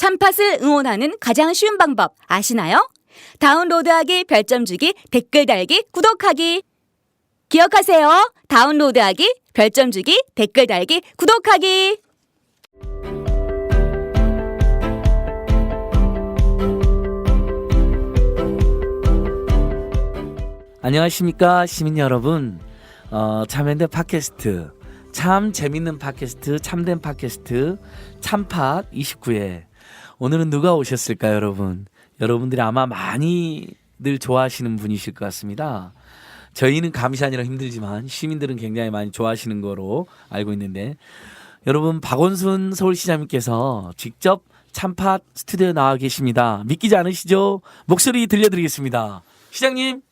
참팟을 응원하는 가장 쉬운 방법 아시나요? 다운로드하기, 별점 주기, 댓글 달기, 구독하기. 기억하세요. 다운로드하기, 별점 주기, 댓글 달기, 구독하기. 안녕하십니까 시민 여러분. 참여연대 팟캐스트, 참 재밌는 팟캐스트, 참된 팟캐스트 참팟 29회. 오늘은 누가 오셨을까요, 여러분? 여러분들이 아마 많이들 좋아하시는 분이실 것 같습니다. 저희는 감시하느라 힘들지만 시민들은 굉장히 많이 좋아하시는 거로 알고 있는데, 여러분, 박원순 서울시장님께서 직접 참팟 스튜디오에 나와 계십니다. 믿기지 않으시죠? 목소리 들려드리겠습니다. 시장님.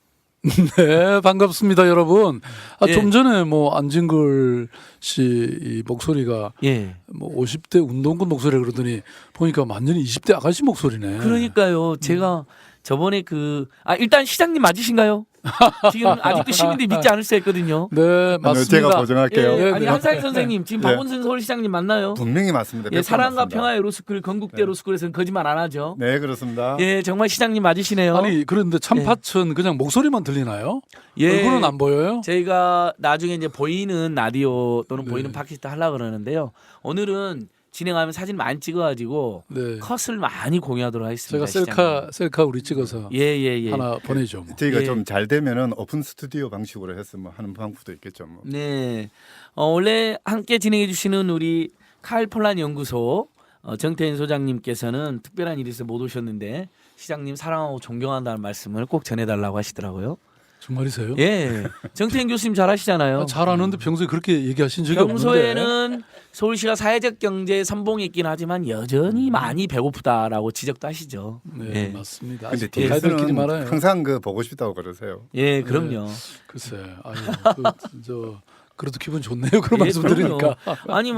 네, 반갑습니다, 여러분. 예. 좀 전에 안진걸 씨 이 목소리가 예. 50대 운동권 목소리 그러더니 보니까 완전히 20대 아가씨 목소리네. 그러니까요. 제가 저번에 일단 시장님 맞으신가요? 지금 아직도 시민들이 믿지 않을 수 있거든요. 네, 맞습니다. 제가 보정할게요. 네, 아니 네. 한상희 선생님 지금 네. 박원순 서울시장님 맞나요? 분명히 맞습니다. 예, 사랑과 100% 평화의 로스쿨 건국대 로스쿨에서는 거짓말 안 하죠. 네, 그렇습니다. 예, 정말 시장님 맞으시네요. 아니 그런데 참팟은 그냥 목소리만 들리나요? 예. 얼굴은 안 보여요? 저희가 나중에 이제 보이는 라디오 또는 네. 보이는 팟캐스트 하려고 그러는데요. 오늘은 진행하면 사진 많이 찍어가지고 네. 컷을 많이 공유하도록 하겠습니다. 제가 셀카 우리 찍어서 예. 하나 보내죠. 저희가 예. 좀 잘 되면은 오픈 스튜디오 방식으로 해서 하는 방법도 있겠죠. 네. 원래 함께 진행해 주시는 우리 칼 폴란 연구소 정태인 소장님께서는 특별한 일이 있어 못 오셨는데 시장님 사랑하고 존경한다는 말씀을 꼭 전해달라고 하시더라고요. 정말이세요? 예. 정태인 교수님 잘 하시잖아요. 잘 아는데 평소에 그렇게 얘기하신 적이 없는데. 평소에는 서울시가 사회적 경제 선봉에 있긴 하지만 여전히 많이 배고프다라고 지적도 하시죠. 네, 예. 맞습니다. 근데 아직도 가이들끼리 뒤에서는 말아요. 항상 보고 싶다고 그러세요. 예, 그럼요. 글쎄, 그래도 기분 좋네요. 그런 예, 말씀 그럼요. 들으니까. 아니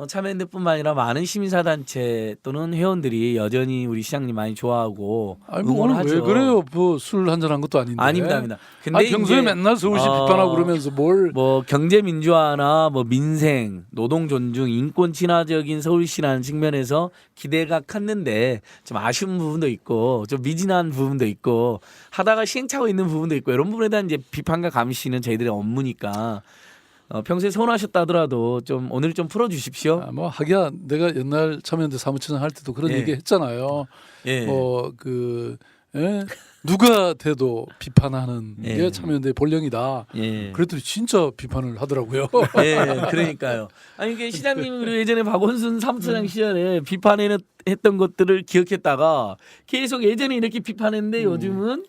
참여연대뿐만 아니라 많은 시민사단체 또는 회원들이 여전히 우리 시장님 많이 좋아하고 오늘 응원하죠. 왜 그래요? 술 한잔 한 것도 아닌데. 아닙니다. 근데 평소에 이제 맨날 서울시 비판하고 그러면서 뭘? 경제 민주화나 민생, 노동 존중, 인권 친화적인 서울시라는 측면에서 기대가 컸는데 좀 아쉬운 부분도 있고 좀 미진한 부분도 있고 하다가 시행착오 있는 부분도 있고 이런 부분에 대한 이제 비판과 감시는 저희들의 업무니까 평소에 서운하셨다 하더라도 좀 오늘 좀 풀어주십시오. 하기야 내가 옛날 참여연대 사무처장 할 때도 그런 예. 얘기 했잖아요. 예. 누가 돼도 비판하는 예. 게 참여연대의 본령이다. 예. 그랬더니 진짜 비판을 하더라고요. 예, 그러니까요. 아니 이게 시장님 그리고 예전에 박원순 사무처장 시절에 비판했던 것들을 기억했다가 계속 예전에 이렇게 비판했는데 요즘은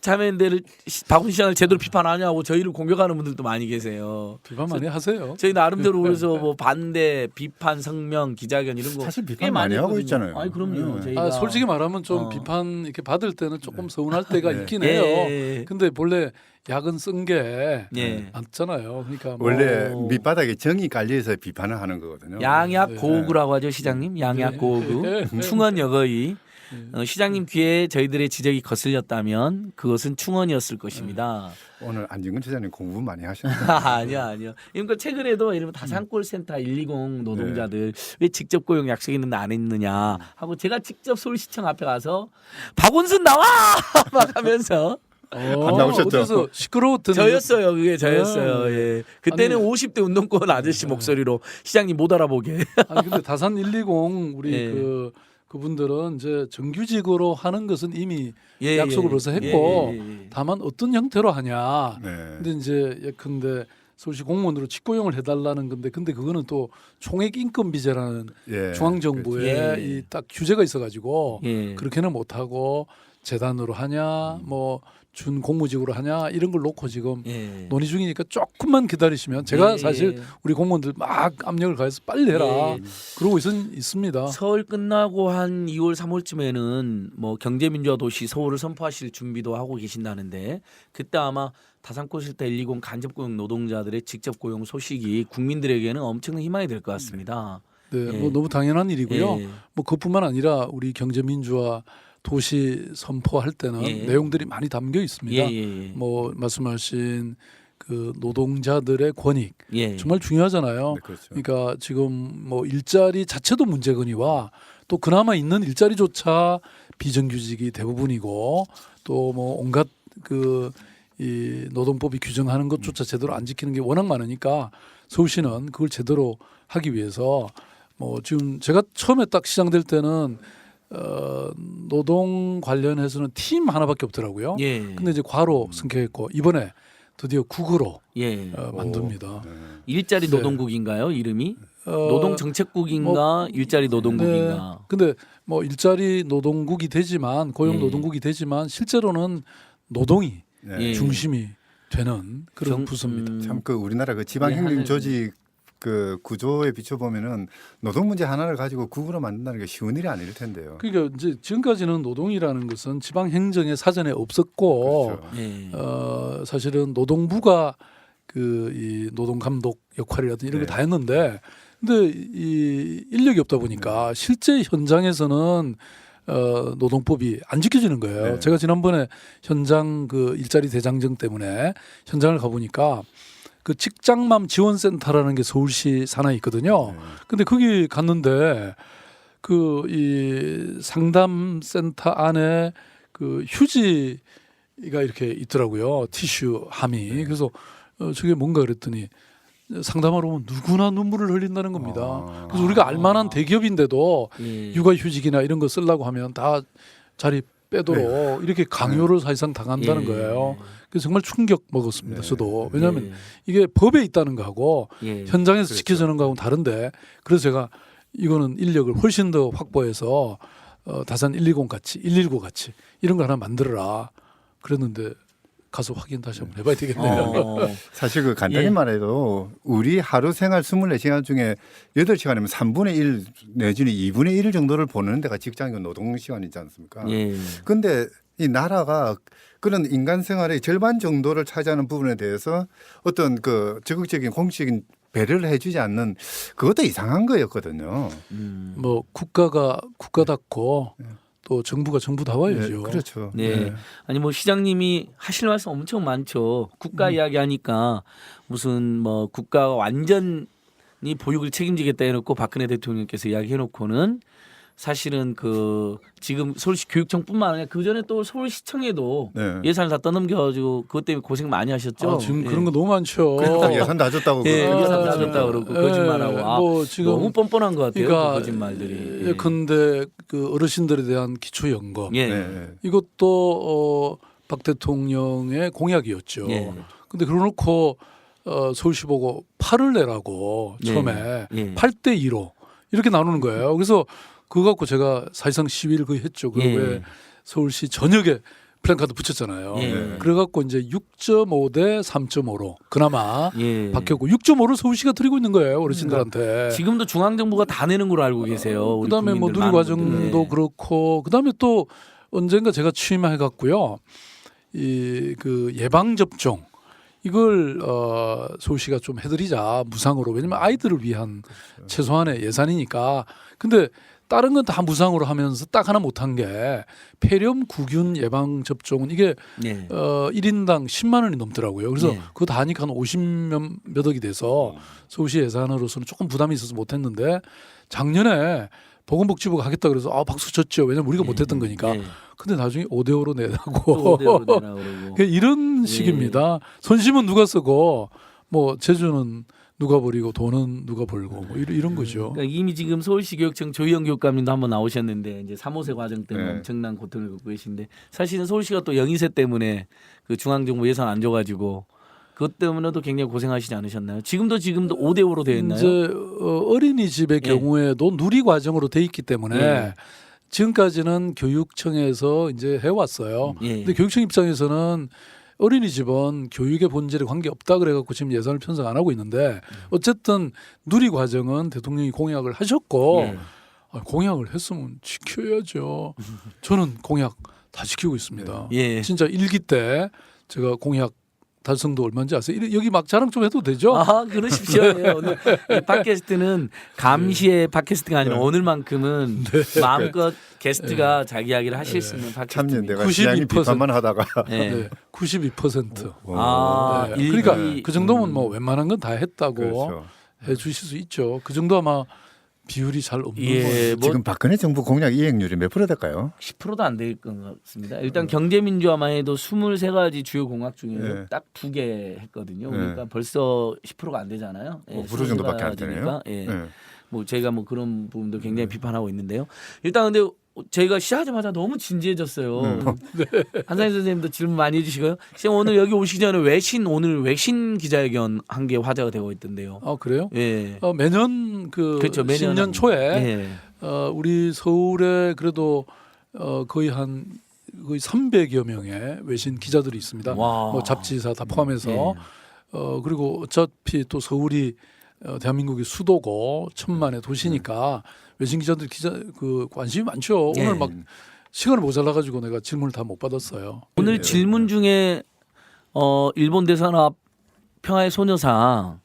참여연대를 박원순 시장을 제대로 비판 안 하냐고 저희를 공격하는 분들도 많이 계세요. 비판 많이 하세요. 저희 나름대로 그래서 반대, 비판, 성명, 기자회견 이런 거 사실 꽤 비판 많이 하고 했거든요. 있잖아요. 아니 그럼요. 네. 저희가 솔직히 말하면 좀 비판 이렇게 받을 때는 조금 서운할 때가 있긴 해요. 예. 근데 본래 약은 쓴 게 예. 맞잖아요. 그러니까 원래 밑바닥에 정이 깔려서 비판을 하는 거거든요. 양약 네. 고구라고 하죠, 시장님. 양약 고구. 네. 충언 여거이. 시장님 귀에 저희들의 지적이 거슬렸다면 그것은 충언이었을 것입니다. 오늘 안진근 처장님 공부 많이 하셨네요. 아니요. 그러니까 최근에도 이런 다산콜센터 120 노동자들 왜 직접 고용 약속 있는데 안 했느냐 하고 제가 직접 서울시청 앞에 가서 박원순 나와 막 하면서 안 나오셨죠? 어디서 시끄러웠던 저였어요. 그게 저였어요. 네. 예. 그때는 아니, 50대 운동권 아저씨 목소리로 시장님 못 알아보게. 아니 근데 다산 120 우리 예. 그분들은 이제 정규직으로 하는 것은 이미 예, 약속을 예. 벌써 했고 예. 다만 어떤 형태로 하냐. 네. 근데 이제 예컨대 서울시 공무원으로 직고용을 해달라는 건데 근데 그거는 또 총액 인건비제라는 예. 중앙정부에 예. 이 딱 규제가 있어가지고 예. 그렇게는 못하고 재단으로 하냐 준 공무직으로 하냐 이런 걸 놓고 지금 예. 논의 중이니까 조금만 기다리시면 제가 예. 사실 우리 공무원들 막 압력을 가해서 빨리 해라 예. 그러고 있습니다. 서울 끝나고 한 2월 3월쯤에는 경제민주화 도시 서울을 선포하실 준비도 하고 계신다는데 그때 아마 다산콜센터 120 간접고용 노동자들의 직접 고용 소식이 국민들에게는 엄청난 희망이 될 것 같습니다. 네, 예. 너무 당연한 일이고요. 예. 그뿐만 아니라 우리 경제민주화 도시 선포할 때는 예. 내용들이 많이 담겨 있습니다. 예. 말씀하신 그 노동자들의 권익 예. 정말 중요하잖아요. 네, 그렇죠. 그러니까 지금 뭐 일자리 자체도 문제거니와 또 그나마 있는 일자리조차 비정규직이 대부분이고 또 뭐 온갖 그 이 노동법이 규정하는 것조차 제대로 안 지키는 게 워낙 많으니까 서울시는 그걸 제대로 하기 위해서 뭐 지금 제가 처음에 딱 시작될 때는 노동 관련해서는 팀 하나밖에 없더라고요. 예. 근데 이제 과로 승격했고 이번에 드디어 국으로 예. 만듭니다. 네. 일자리 네. 노동국인가요? 이름이? 어, 노동정책국인가 일자리 노동국인가? 네. 근데 뭐 일자리 노동국이 되지만 고용 예. 노동국이 되지만 실제로는 노동이 네. 예. 중심이 되는 그런 정- 부서입니다. 참 그 우리나라 그 지방행정 네, 조직 그 구조에 비춰보면은 노동 문제 하나를 가지고 국으로 만든다는 게 쉬운 일이 아닐 텐데요. 그러니까 이제 지금까지는 노동이라는 것은 지방 행정에 사전에 없었고 그렇죠. 예. 사실은 노동부가 그 이 노동 감독 역할이라든지 이런 네. 거 다 했는데 근데 이 인력이 없다 보니까 실제 현장에서는 노동법이 안 지켜지는 거예요. 네. 제가 지난번에 현장 그 일자리 대장정 때문에 현장을 가보니까 그 직장맘 지원센터라는 게 서울시 산하에 있거든요. 네. 근데 거기 갔는데 그 이 상담센터 안에 그 휴지가 이렇게 있더라고요. 티슈 함이. 그래서 저게 뭔가 그랬더니 상담하러 오면 누구나 눈물을 흘린다는 겁니다. 아. 그래서 우리가 알만한 대기업인데도 예. 육아휴직이나 이런 거 쓰려고 하면 다 자리 빼도록 이렇게 강요를 사실상 당한다는 예. 거예요. 그래서 정말 충격 먹었습니다. 네. 저도. 왜냐하면 예. 이게 법에 있다는 거하고 예. 현장에서 그렇죠. 지켜지는 거하고는 다른데 그래서 제가 이거는 인력을 훨씬 더 확보해서 다산 120 같이 119 같이 이런 거 하나 만들어라 그랬는데 가서 확인 다시 한번 해봐야 되겠네요. 어. 사실 그 간단히 예. 말해도 우리 하루 생활 24시간 중에 8시간이면 3분의 1 내지는 2분의 1 정도를 보내는 데가 직장이고 노동 시간이지 않습니까? 예. 근데 이 나라가 그런 인간 생활의 절반 정도를 차지하는 부분에 대해서 어떤 그 적극적인 공식적인 배려를 해주지 않는 그것도 이상한 거였거든요. 뭐 국가답고 또 정부가 정부다워야죠. 네, 그렇죠. 네. 아니 뭐 시장님이 하실 말씀 엄청 많죠. 국가 이야기 하니까 무슨 뭐 국가가 완전히 보육을 책임지겠다 해놓고 박근혜 대통령께서 이야기해놓고는 사실은 그 지금 서울시 교육청뿐만 아니라 그 전에 또 서울시청에도 네. 예산을 다 떠넘겨가지고 그것 때문에 고생 많이 하셨죠. 아, 지금 예. 그런 거 너무 많죠. 그러니까 예산 다 줬다고. 예, 그러고. 예산 다 줬다 그러고 거짓말하고 아, 뭐 지금 너무 뻔뻔한 것 같아요. 그러니까 그 거짓말들이. 예컨대 그 어르신들에 대한 기초연금 예. 네. 이것도 박 대통령의 공약이었죠. 예. 근데 그러놓고 서울시 보고 8을 내라고 예. 처음에 예. 8대 2로 이렇게 나누는 거예요. 그래서 그거 갖고 제가 사실상 시위를 거의 했죠. 그 예. 왜 서울시 전역에 플랜카드 붙였잖아요. 예. 그래갖고 이제 6.5 대 3.5로 그나마 예. 바뀌었고 6.5를 서울시가 드리고 있는 거예요. 어르신들한테. 지금도 중앙정부가 다 내는 걸로 알고 계세요. 우리 그다음에 뭐 국민들 많은 누리과정도 분들. 예. 그렇고 그다음에 또 언젠가 제가 취임해 갖고요. 이 그 예방 접종 이걸 서울시가 좀 해드리자 무상으로 왜냐면 아이들을 위한 최소한의 예산이니까. 근데 다른 건 다 무상으로 하면서 딱 하나 못한 게 폐렴 구균 예방 접종은 이게 예. 1인당 10만 원이 넘더라고요. 그래서 예. 그거 다 하니까 한 50몇 억이 돼서 서울시 예산으로서는 조금 부담이 있어서 못했는데 작년에 보건복지부가 하겠다 그래서 박수 쳤죠. 왜냐면 우리가 못했던 거니까. 예. 근데 나중에 5대5로 내라고. 또 5대5로 내라 그러고. 그러니까 이런 식입니다. 손심은 누가 쓰고 뭐 재주는 누가 버리고 돈은 누가 벌고 뭐 이런 거죠. 그러니까 이미 지금 서울시 교육청 조희영 교육감님도 한번 나오셨는데 이제 3호세 과정 때문에 네. 엄청난 고통을 겪고 계신데 사실은 서울시가 또 영희세 때문에 그 중앙정부 예산 안 줘가지고 그것 때문에도 굉장히 고생하시지 않으셨나요? 지금도 5대5로 되어 있나요? 이제 어린이집의 예. 경우에도 누리 과정으로 돼 있기 때문에 예. 지금까지는 교육청에서 이제 해왔어요. 예. 근데 교육청 입장에서는 어린이집은 교육의 본질에 관계없다 그래갖고 지금 예산을 편성 안 하고 있는데 어쨌든 누리 과정은 대통령이 공약을 하셨고 예. 공약을 했으면 지켜야죠. 저는 공약 다 지키고 있습니다. 예. 진짜 1기 때 제가 공약 달성도 얼마인지 아세요? 여기 막 자랑 좀 해도 되죠? 아, 그러십시오. 예, 오늘 이 팟캐스트는 감시의 팟캐스트가 아니라 오늘만큼은 마음껏 게스트가 자기 이야기를 하실 수 있는 참여 팟캐스트입니다. 내가 시장님 92% 비판만 하다가 예. 네, 92%. 아, 네, 일기, 그러니까 그 정도면 뭐 웬만한 건 다 했다고 그렇죠. 해주실 수 있죠. 그 정도 아마 비율이 잘 없는 거예요. 예, 뭐 지금 박근혜 정부 공약 이행률이 몇 프로 될까요? 10%도 안 될 것 같습니다. 일단 경제민주화만 해도 23가지 주요 공약 중에서 예. 딱 2개 했거든요. 예. 그러니까 벌써 10%가 안 되잖아요. 예, 5% 정도밖에 안 되네요. 23가지니까. 예. 네. 뭐 저희가 뭐 그런 부분도 굉장히 비판하고 있는데요. 일단 근데 저희가 시작하자마자 너무 진지해졌어요. 한상희 선생님도 질문 많이 해주시고요. 지금 오늘 여기 오시기 전에 오늘 외신 기자회견 한 게 화제가 되고 있던데요. 아 그래요? 예. 매년 그렇죠. 매년 신년 초에 예. 우리 서울에 그래도 거의 300여 명의 외신 기자들이 있습니다. 와. 뭐 잡지사 다 포함해서 예. 그리고 어차피 또 서울이 대한민국의 수도고 천만의 도시니까 외신 기자들 관심이 많죠. 예. 오늘 막 시간을 모자라 가지고 내가 질문을 다 못 받았어요. 오늘 예. 질문 중에 일본 대선앞 평화의 소녀상을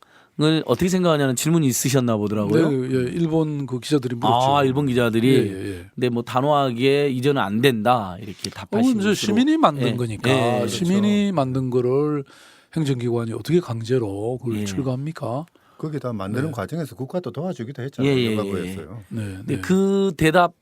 어떻게 생각하냐는 질문이 있으셨나 보더라고요. 네, 예, 일본 그 기자들이 물었죠. 아, 일본 기자들이 예, 예, 예. 근데 뭐 단호하게 이전은 안 된다 이렇게 답하신 이제 것으로. 시민이 만든 예. 거니까 예, 그렇죠. 시민이 만든 거를 행정기관이 어떻게 강제로 그걸 예. 출가합니까? 거기다 만드는 네. 과정에서 국가도 도와주기도 했잖아요. 예, 예, 영화부에서요. 네, 근데 네. 그 대답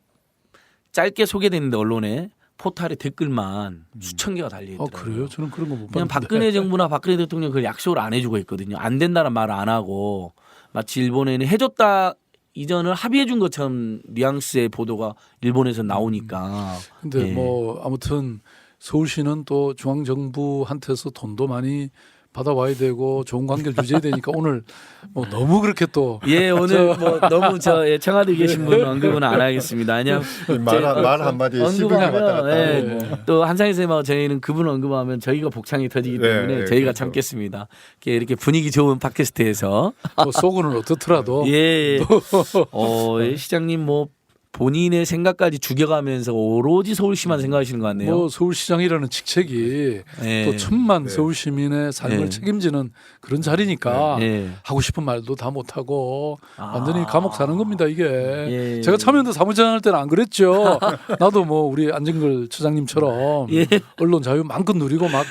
짧게 소개됐는데 언론에 포탈에 댓글만 수천 개가 달려 있더라고요. 그래요? 저는 그런 거 못 그냥 봤는데. 박근혜 정부나 박근혜 대통령 그걸 약속을 안 해주고 있거든요. 안 된다는 말을 안 하고 마치 일본에는 해줬다 이전을 합의해 준 것처럼 뉘앙스의 보도가 일본에서 나오니까. 근데 예. 뭐 아무튼 서울시는 또 중앙정부한테서 돈도 많이 받아와야 되고 좋은 관계를 유지해야 되니까 오늘 뭐 너무 그렇게 또 예, 오늘 뭐 너무 청와대 계신 분 언급은 안 하겠습니다. 아니요. 말 한마디에 10분이 왔다 언급하면 갔다 예, 하고. 또 한상희 선생님하고 저희는 그분 언급하면 저희가 복창이 터지기 때문에 네, 저희가 그렇죠. 참겠습니다. 이렇게 분위기 좋은 팟캐스트에서 뭐 속으로는 어떻더라도 예, 예, 시장님 뭐 본인의 생각까지 죽여가면서 오로지 서울시만 생각하시는 것 같네요. 뭐 서울시장이라는 직책이 예. 또 천만 네. 서울 시민의 삶을 네. 책임지는 그런 자리니까 예. 하고 싶은 말도 다 못하고 아. 완전히 감옥 사는 겁니다 이게. 예. 제가 참여연대 사무장 할 때는 안 그랬죠. 나도 뭐 우리 안정걸 처장님처럼 예. 언론 자유 마음껏 누리고 막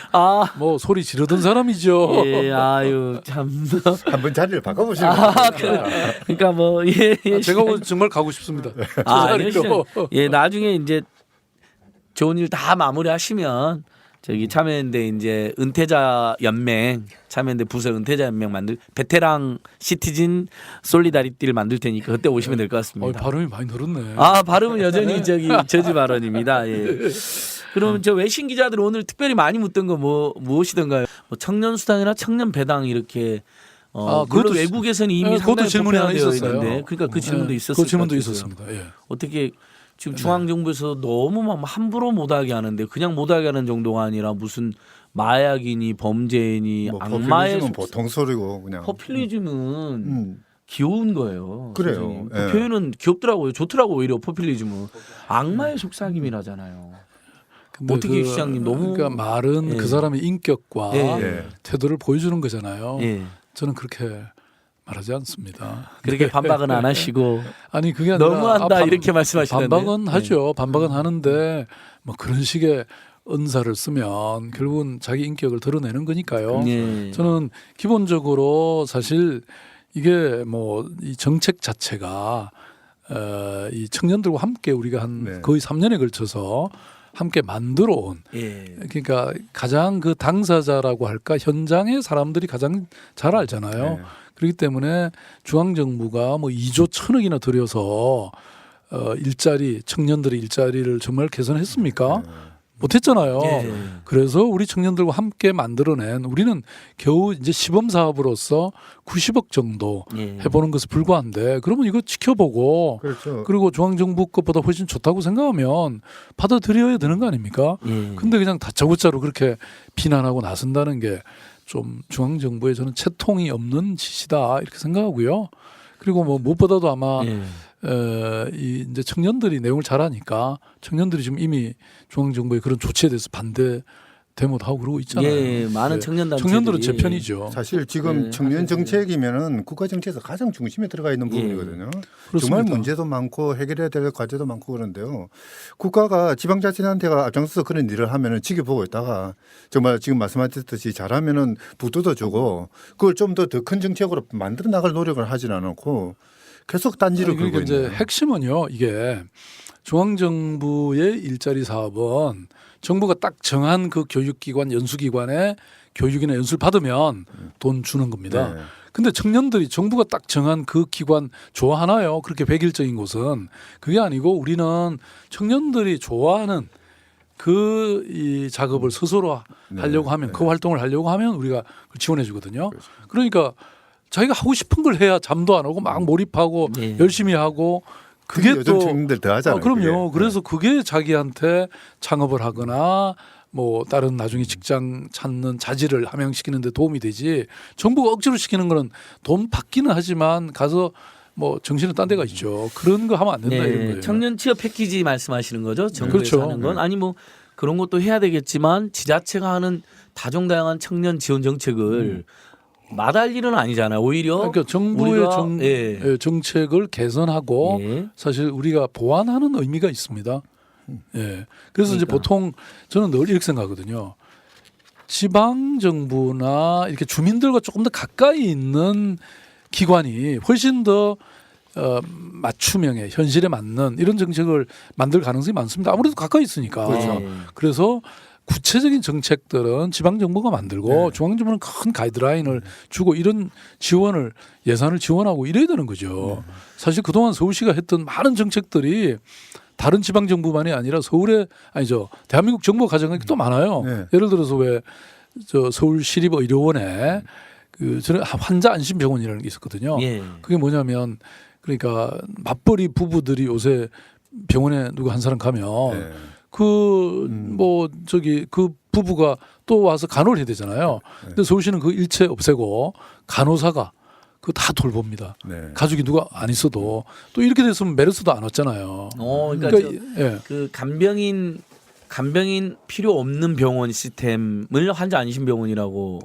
뭐 아, 소리 지르던 사람이죠. 예, 아유 참. 한번 자리를 바꿔보시는 아, 거예요. 그러니까 뭐 예, 예. 제가 정말 가고 싶습니다. 아, 그 자리로. 예, 나중에 이제 좋은 일 다 마무리하시면 저기 참여연대 이제 은퇴자 연맹, 참여연대 부서 은퇴자 연맹 베테랑 시티즌 솔리다리티를 만들 테니까 그때 오시면 될 것 같습니다. 발음이 많이 늘었네. 아, 발음은 여전히 저지 발언입니다. 예. 그럼 저 외신 기자들 오늘 특별히 많이 묻던 거 무엇이던가요? 뭐 청년 수당이나 청년 배당 이렇게 물론 그것도 외국에서는 이미 그것도 상당히 질문이 하나 보편화되어 있었어요. 있는데 그러니까 그 질문도 네, 있었을 그 질문도 것 같아요. 있었습니다. 예. 어떻게 지금 중앙정부에서 너무 막 함부로 못하게 하는데 그냥 못하게 하는 정도가 아니라 무슨 마약이니 범죄니 뭐 악마의 포퓰리즘은 보통 소리고 그냥. 포퓰리즘은 귀여운 거예요. 그래요. 선생님. 그 예. 표현은 귀엽더라고요. 좋더라고 오히려 포퓰리즘은 악마의 속삭임이라잖아요. 근데 어떻게 시장님 너무 그러니까 말은 예. 그 사람의 인격과 예. 예. 태도를 보여주는 거잖아요. 예. 저는 그렇게 말하지 않습니다. 그렇게 반박은 안 하시고 아니 그게 아니라 너무한다 이렇게 말씀하시던데. 반박은 네. 하죠. 반박은 하는데 뭐 그런 식의 언사를 쓰면 결국은 자기 인격을 드러내는 거니까요. 예. 저는 기본적으로 사실 이게 뭐 이 정책 자체가 이 청년들과 함께 우리가 한 네. 거의 3년에 걸쳐서 함께 만들어 온 예. 그러니까 가장 그 당사자라고 할까 현장의 사람들이 가장 잘 알잖아요. 네. 그렇기 때문에 중앙정부가 뭐 2조 1,000억이나 들여서 청년들의 일자리를 정말 개선했습니까? 못했잖아요. 예. 그래서 우리 청년들과 함께 만들어낸 우리는 겨우 이제 시범 사업으로서 90억 정도 예. 해보는 것에 불과한데 그러면 이거 지켜보고 그렇죠. 그리고 중앙정부 것보다 훨씬 좋다고 생각하면 받아들여야 되는 거 아닙니까? 예. 근데 그냥 다짜고짜로 그렇게 비난하고 나선다는 게 좀 중앙정부에 저는 채통이 없는 짓이다 이렇게 생각하고요. 그리고 뭐 무엇보다도 아마 예. 이 이제 청년들이 내용을 잘 아니까 청년들이 지금 이미 중앙정부의 그런 조치에 대해서 반대 데모도 하고 그러고 있잖아요. 예, 많은 예. 청년 단체들이 청년들은 제 편이죠. 사실 지금 네, 청년 하셨는데. 정책이면은 국가 정책에서 가장 중심에 들어가 있는 예. 부분이거든요. 그렇습니다. 정말 문제도 많고 해결해야 될 과제도 많고 그런데요. 국가가 지방자치단체가 앞장서서 그런 일을 하면은 지켜보고 있다가 정말 지금 말씀하셨듯이 잘하면은 부도도 주고 그걸 좀 더 큰 정책으로 만들어 나갈 노력을 하진 않고 계속 딴지를 그러니까 걸고 이제 있는. 핵심은요. 이게 중앙정부의 일자리 사업은 정부가 딱 정한 그 교육기관 연수기관에 교육이나 연수를 받으면 돈 주는 겁니다. 네. 근데 청년들이 정부가 딱 정한 그 기관 좋아하나요? 그렇게 백일적인 곳은 그게 아니고 우리는 청년들이 좋아하는 그 이 작업을 스스로 하려고 하면 그 활동을 하려고 하면 우리가 지원해 주거든요. 그러니까 자기가 하고 싶은 걸 해야 잠도 안 오고 막 몰입하고 네. 열심히 하고 그게 요즘 또 청년들 더 하잖아요. 그럼요. 그게. 그래서 그게 자기한테 창업을 하거나 뭐 다른 나중에 직장 찾는 자질을 함양시키는 데 도움이 되지. 정부가 억지로 시키는 거는 돈 받기는 하지만 가서 뭐 정신은 딴 데가 있죠. 그런 거 하면 안 된다 이런 거예요. 청년 취업 패키지 말씀하시는 거죠? 정부에서 그렇죠. 하는 건 아니 뭐 그런 것도 해야 되겠지만 지자체가 하는 다종다양한 청년 지원 정책을 마다할 일은 아니잖아요. 오히려 그러니까 정부의 우리가, 예. 정책을 개선하고 예. 사실 우리가 보완하는 의미가 있습니다. 예. 그래서 이제 그러니까. 보통 저는 늘 이렇게 생각하거든요. 지방 정부나 이렇게 주민들과 조금 더 가까이 있는 기관이 훨씬 더 맞춤형의 현실에 맞는 이런 정책을 만들 가능성이 많습니다. 아무래도 가까이 있으니까. 그렇죠. 그래서 구체적인 정책들은 지방 정부가 만들고 중앙 정부는 큰 가이드라인을 주고 이런 지원을 예산을 지원하고 이래야 되는 거죠. 사실 그동안 서울시가 했던 많은 정책들이 다른 지방 정부만이 아니라 서울에 아니죠 대한민국 정부가 가져간 게 또 많아요. 네. 예를 들어서 왜 저 서울시립의료원에 그 저는 환자 안심병원이라는 게 있었거든요. 예. 그게 뭐냐면 그러니까 맞벌이 부부들이 요새 병원에 누구 한 사람 가면 네. 그 뭐 저기 그 부부가 또 와서 간호를 해야 되잖아요. 근데 서울시는 그 일체 없애고 간호사가 그거 다 돌봅니다. 네. 가족이 누가 안 있어도 또 이렇게 됐으면 메르스도 안 왔잖아요. 그러니까 예. 그 간병인 필요 없는 병원 시스템을 환자 안심 병원이라고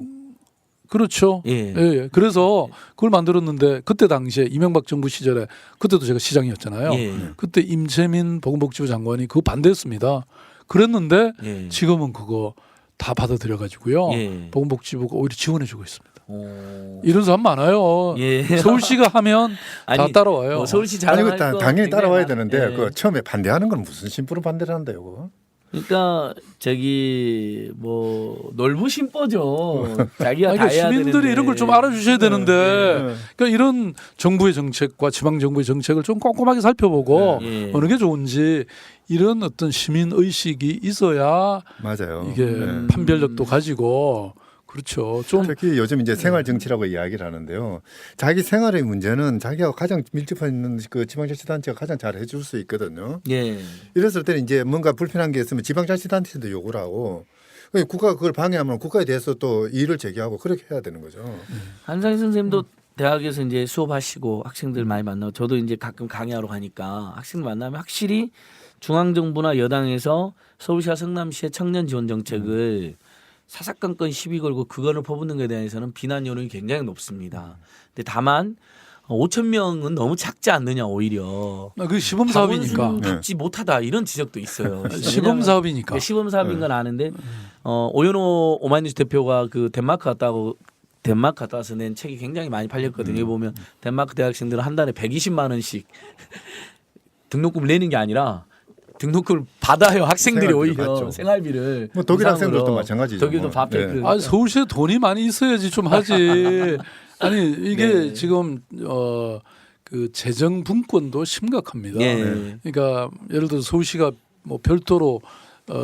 그렇죠. 예. 예. 그래서 그걸 만들었는데 그때 당시에 이명박 정부 시절에 그때도 제가 시장이었잖아요. 예. 그때 임채민 보건복지부 장관이 그거 반대했습니다. 그랬는데 예. 지금은 그거 다 받아들여 가지고요. 예. 보건복지부가 오히려 지원해주고 있습니다. 오. 이런 사람 많아요. 예. 서울시가 하면 다 아니, 따라와요. 뭐 서울시 아니 자랑할 그 거 당연히 굉장히 따라와야 많- 되는데 예. 그 처음에 반대하는 건 무슨 심부름 반대를 한다요, 그거? 그러니까 저기 뭐 놀부심 뻗죠. 자기가 아니, 다 그러니까 해야 시민들이 되는데. 이런 걸 좀 알아주셔야 되는데 네. 그러니까 이런 정부의 정책과 지방 정부의 정책을 좀 꼼꼼하게 살펴보고 예. 어느 게 좋은지 이런 어떤 시민 의식이 있어야 맞아요. 이게 네. 판별력도 가지고 그렇죠. 좀 특히 요즘 이제 생활 정치라고 이야기를 하는데요. 자기 생활의 문제는 자기가 가장 밀접한 있는 그 지방자치단체가 가장 잘 해줄 수 있거든요. 예. 이랬을 때는 이제 뭔가 불편한 게 있으면 지방자치단체도 요구를 하고 국가가 그걸 방해하면 국가에 대해서 또 이의를 제기하고 그렇게 해야 되는 거죠. 한상희 선생님도 대학에서 이제 수업하시고 학생들 많이 만나고 저도 이제 가끔 강의하러 가니까 학생들 만나면 확실히 중앙정부나 여당에서 서울시와 성남시의 청년 지원 정책을 사사건건 시비 걸고 그거를 퍼붓는 것에 대해서는 비난 여론이 굉장히 높습니다. 근데 다만 5천 명은 너무 작지 않느냐 오히려. 그 시범 사업이니까. 자본수는 받지 못하다 이런 지적도 있어요. 시범 사업이니까. 그러니까 시범 사업인 건 아는데 오연호 오마이뉴스 대표가 그 덴마크 갔다 와서 낸 책이 굉장히 많이 팔렸거든요. 여기 보면 덴마크 대학생들은 한 달에 120만 원씩 등록금을 내는 게 아니라 등록금을 받아요. 학생들이 생활비를 오히려 받죠. 생활비를. 뭐 독일 무상으로. 학생들도 마찬가지죠. 독일도 뭐. 밥 네. 그 아 서울시에 돈이 많이 있어야지 좀 하지. 아니 이게 네. 지금 그 재정 분권도 심각합니다. 예. 그러니까 예를 들어 서울시가 뭐 별도로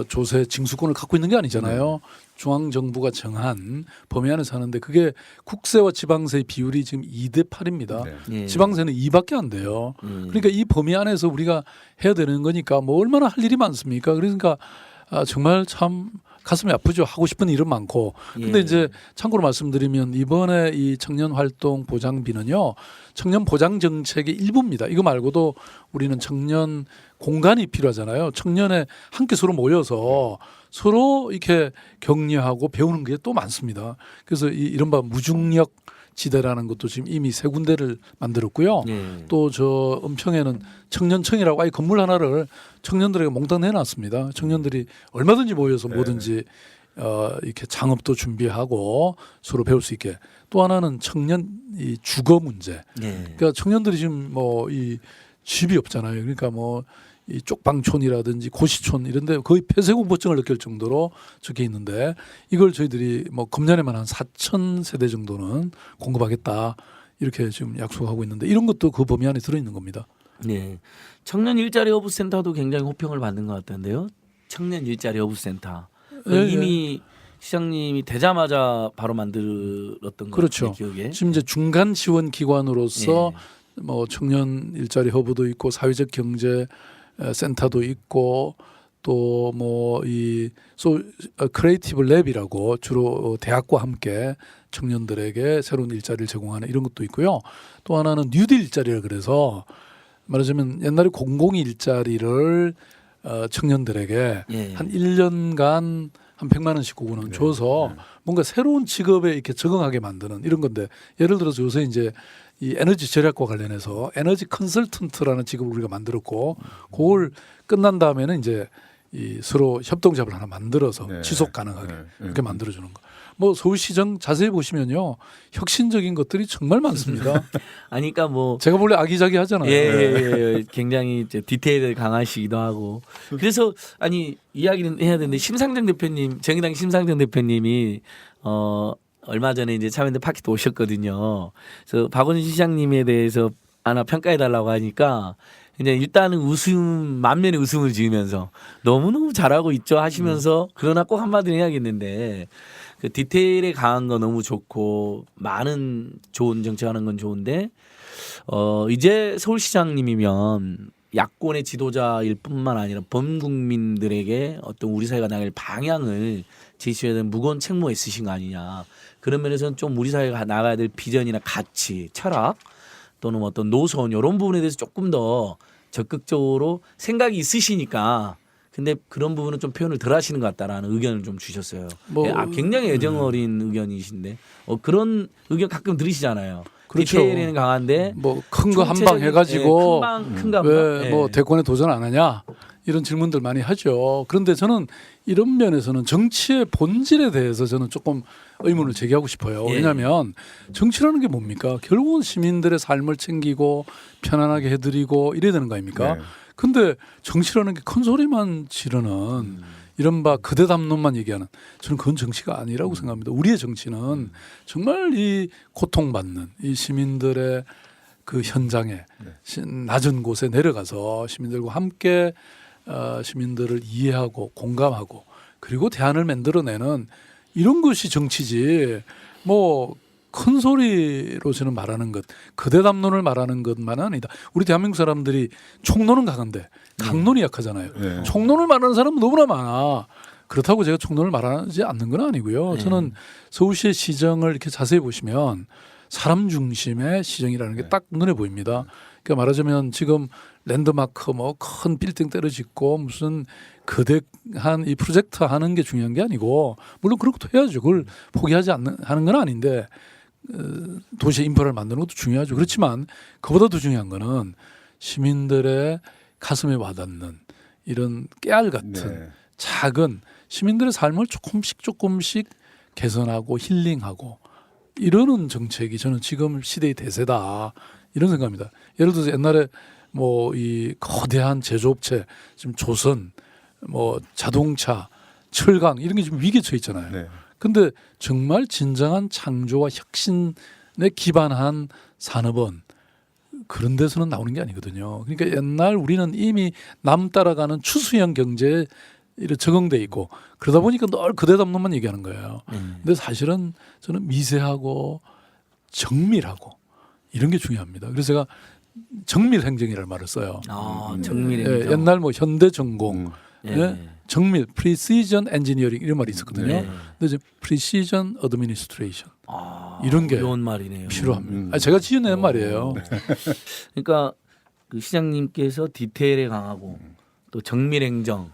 조세 징수권을 갖고 있는 게 아니잖아요. 중앙 정부가 정한 범위 안에서 하는데 그게 국세와 지방세의 비율이 지금 2대 8입니다. 네. 예. 지방세는 2밖에 안 돼요. 그러니까 이 범위 안에서 우리가 해야 되는 거니까 뭐 얼마나 할 일이 많습니까? 그러니까 정말 참 가슴이 아프죠. 하고 싶은 일은 많고. 근데 예. 이제 참고로 말씀드리면 이번에 이 청년 활동 보장비는요. 청년 보장 정책의 일부입니다. 이거 말고도 우리는 청년 공간이 필요하잖아요. 청년에 함께 서로 모여서 서로 이렇게 격려하고 배우는 게 또 많습니다. 그래서 이른바 무중력 지대라는 것도 지금 이미 3군데를 만들었고요. 예. 또 저 은평에는 청년청이라고 아예 건물 하나를 청년들에게 몽땅 내놨습니다. 청년들이 얼마든지 모여서 네. 뭐든지 이렇게 창업도 준비하고 서로 배울 수 있게. 또 하나는 청년 이 주거 문제. 예. 그러니까 청년들이 지금 뭐 이 집이 없잖아요. 그러니까 뭐 이 쪽방촌이라든지 고시촌 이런데 거의 폐쇄공포증을 느낄 정도로 적혀 있는데 이걸 저희들이 뭐 금년에만 한 4천 세대 정도는 공급하겠다 이렇게 지금 약속하고 있는데 이런 것도 그 범위 안에 들어 있는 겁니다. 네. 청년 일자리 허브 센터도 굉장히 호평을 받는 것 같던데요. 청년 일자리 허브 센터. 예, 이미 시장님이 되자마자 바로 만들었던 거 그렇죠. 기억에. 지금 이제 중간 지원 기관으로서 예. 뭐 청년 일자리 허브도 있고 사회적 경제 센터도 있고 또 뭐 이 크리에이티브 랩이라고 주로 대학과 함께 청년들에게 새로운 일자리를 제공하는 이런 것도 있고요. 또 하나는 뉴딜 일자리라 그래서 말하자면 옛날에 공공 일자리를 청년들에게 예. 한 1년간 한 100만 원씩 그거는 네. 줘서 네. 뭔가 새로운 직업에 이렇게 적응하게 만드는 이런 건데 예를 들어서 요새 이제 이 에너지 절약과 관련해서 에너지 컨설턴트라는 직업을 우리가 만들었고 그걸 끝난 다음에는 이제 이 서로 협동조합을 하나 만들어서 네. 지속 가능하게 네. 이렇게 만들어주는 거. 뭐 서울시정 자세히 보시면요 혁신적인 것들이 정말 많습니다. 아니 그러니까 뭐 제가 원래 아기자기 하잖아요. 예. 굉장히 이제 디테일을 강하시기도 하고. 그래서 아니 이야기는 해야 되는데 심상정 대표님, 정의당 심상정 대표님이 얼마 전에 이제 참여연대 팟캐스트 오셨거든요. 그래서 박원순 시장님에 대해서 하나 평가해 달라고 하니까 그냥 일단은 만면에 웃음을 지으면서 너무너무 잘하고 있죠 하시면서 그러나 꼭 한마디는 해야겠는데 그 디테일에 강한 거 너무 좋고 많은 좋은 정책하는 건 좋은데 이제 서울시장님이면 야권의 지도자일 뿐만 아니라 범국민들에게 어떤 우리 사회가 나갈 방향을 제시해야 되는 무거운 책무가 있으신 거 아니냐. 그런 면에서는 좀 우리 사회가 나가야 될 비전이나 가치, 철학 또는 어떤 노선 이런 부분에 대해서 조금 더 적극적으로 생각이 있으시니까 근데 그런 부분은 좀 표현을 덜 하시는 것 같다라는 의견을 좀 주셨어요. 뭐, 굉장히 애정 어린 의견이신데 그런 의견 가끔 들으시잖아요. 그렇죠. 디테일에는 강한데 뭐 큰 거 한 방 해가지고 큰거 왜 뭐 대권에 도전 안 하냐 이런 질문들 많이 하죠. 그런데 저는 이런 면에서는 정치의 본질에 대해서 저는 조금 의문을 제기하고 싶어요. 예. 왜냐하면 정치라는 게 뭡니까? 결국은 시민들의 삶을 챙기고 편안하게 해드리고 이래야 되는 거 아닙니까? 네. 근데 정치라는 게 큰 소리만 지르는 이른바 그대 담론만 얘기하는 저는 그건 정치가 아니라고 생각합니다. 우리의 정치는 정말 이 고통받는 이 시민들의 그 현장에 낮은 곳에 내려가서 시민들과 함께 시민들을 이해하고 공감하고 그리고 대안을 만들어내는 이런 것이 정치지 뭐 큰 소리로 저는 말하는 것 그대 담론을 말하는 것만은 아니다. 우리 대한민국 사람들이 총론은 강한데 강론이 약하잖아요. 네. 총론을 말하는 사람은 너무나 많아. 그렇다고 제가 총론을 말하지 않는 건 아니고요. 저는 서울시의 시정을 이렇게 자세히 보시면 사람 중심의 시정이라는 게 딱 눈에 보입니다. 그러니까 말하자면 지금 랜드마크 뭐 큰 빌딩 때려짓고 무슨 거대한 이 프로젝트 하는 게 중요한 게 아니고 물론 그런 것도 해야죠. 그걸 포기하지 하는 건 아닌데 도시 인프라를 만드는 것도 중요하죠. 그렇지만 그보다 더 중요한 거는 시민들의 가슴에 와닿는 이런 깨알 같은 네. 작은 시민들의 삶을 조금씩 개선하고 힐링하고 이러는 정책이 저는 지금 시대의 대세다 이런 생각입니다. 예를 들어서 옛날에 뭐 이 거대한 제조업체 지금 조선 뭐 자동차 철강 이런 게 지금 위기에 처해 있잖아요. 네. 근데 정말 진정한 창조와 혁신에 기반한 산업은 그런 데서는 나오는 게 아니거든요. 그러니까 옛날 우리는 이미 남 따라가는 추수형 경제에 적응돼 있고 그러다 보니까 늘 그대 담론만 얘기하는 거예요. 근데 사실은 저는 미세하고 정밀하고 이런 게 중요합니다. 그래서 제가 정밀 행정이라는 말을 써요. 정밀 예, 옛날 뭐 현대 전공 예. 예? 정밀 프리시전 엔지니어링 이런 말이 있었거든요. 네. 근데 이제 프리시전 어드미니스트레이션 아, 이런 게 어려운 말이네요. 필요합니다. 제가 지어낸 말이에요. 그러니까 그 시장님께서 디테일에 강하고 또 정밀행정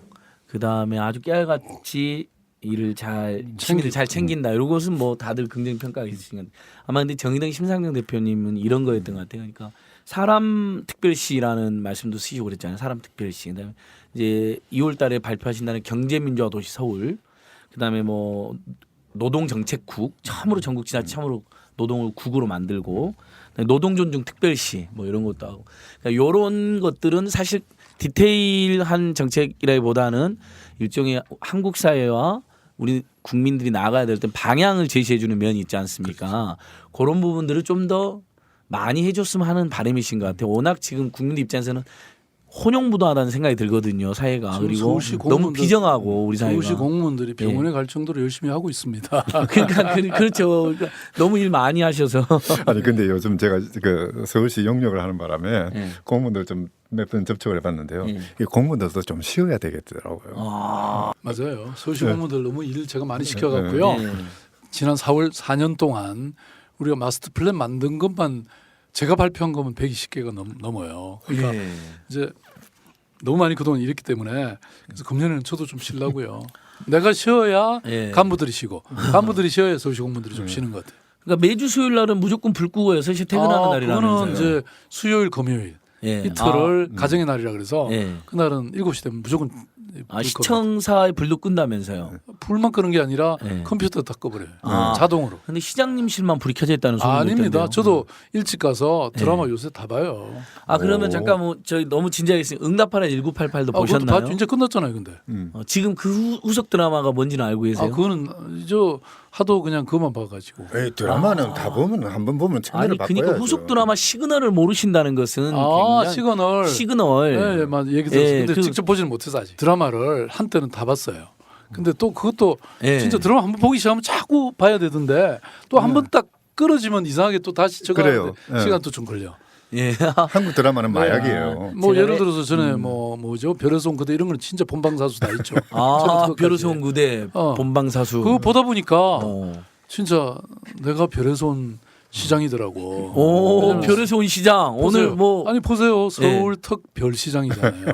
그 다음에 아주 깨알같이 일을 잘 취미를 잘 챙긴다. 이런 것은 뭐 다들 긍정 평가가 있으신 건데 아마 근데 정의당 심상정 대표님은 이런 거였던 것 같아요. 그러니까 사람 특별시라는 말씀도 쓰시고 그랬잖아요. 사람 특별시. 그다음에 이제 2월달에 발표하신다는 경제민주화 도시 서울. 그다음에 뭐 노동정책국 처음으로 전국 지자체 처음으로 노동을 국으로 만들고 노동존중 특별시 뭐 이런 것도 하고 그러니까 이런 것들은 사실 디테일한 정책이라기보다는 일종의 한국 사회와 우리 국민들이 나아가야 될 때 방향을 제시해주는 면이 있지 않습니까? 그런 부분들을 좀 더 많이 해줬으면 하는 바람이신 것 같아요. 워낙 지금 국민들 입장에서는 혼용무도하다는 생각이 들거든요. 사회가. 지금 그리고 서울시 너무 공무원들- 비정하고 우리 사회가. 서울시 공무원들이 병원에 갈 정도로 열심히 하고 있습니다. 그러니까 그렇죠. 그러니까 너무 일 많이 하셔서. 아니 근데 요즘 제가 그 서울시 용역을 하는 바람에 네. 공무원들 좀 몇 번 접촉을 해봤는데요. 네. 이 공무원들도 좀 쉬어야 되겠더라고요. 아, 맞아요. 서울시 네. 공무원들 너무 일을 제가 많이 시켜갖고요. 네. 지난 4년 동안 우리가 마스터 플랜 만든 것만 제가 발표한 거면 120개가 넘어요. 그러니까 네. 이제 너무 많이 그동안 일했기 때문에 그래서 금년에는 저도 좀 쉬려고요. 내가 쉬어야 네. 간부들이 쉬고 간부들이 쉬어야 서울시 공무원들이 좀 쉬는 것 같아요. 그러니까 매주 수요일 날은 무조건 불 끄고 6시 퇴근하는 날이라면서요. 그거는 이제 수요일 금요일 예. 이틀을 가정의 날이라 그래서 예. 그날은 7시 되면 무조건 불 꺼요. 시청사의 불도 끈다면서요. 불만 끄는 게 아니라 예. 컴퓨터 다 꺼버려요. 아. 자동으로. 근데 시장님실만 불이 켜져 있다는 소문도 아닙니다. 있던데요. 저도 일찍 가서 드라마 예. 요새 다 봐요. 아 그러면 오. 잠깐 뭐 저희 너무 진지하게 있으니 응답하라 1988도 그것도 보셨나요? 이제 끝났잖아요, 근데. 지금 그 후속 드라마가 뭔지는 알고 계세요? 아 그거는 저 하도 그냥 그것만 봐가지고. 에이, 드라마는 다 보면 한 번 보면 채널을 아니 바꿔야죠. 그러니까 후속 드라마 시그널을 모르신다는 것은 아 굉장히 시그널. 시그널. 예, 맞 얘기 들었어요. 예, 근데 그- 직접 보지는 못해서 아직. 드라마를 한때는 다 봤어요. 근데 또 그것도 예. 진짜 드라마 한 번 보기 시작하면 자꾸 봐야 되던데 또 한 번 딱 끊어지면 이상하게 또 다시 그래요. 저가는데 예. 시간도 좀 걸려. 예. 한국 드라마는 마약이에요. 뭐 제가 예를 들어서 전에 뭐죠 별에서 온 그대 이런 거는 진짜 본방사수 다 있죠. 저는 아 그것까지. 벼르소 온 구대 어. 본방사수. 그거 보다 보니까 어. 진짜 내가 별에서 온 시장이더라고. 오 왜냐면 벼르소 온 시장 오늘 보세요. 뭐 아니 보세요 서울 특별 시장이잖아요.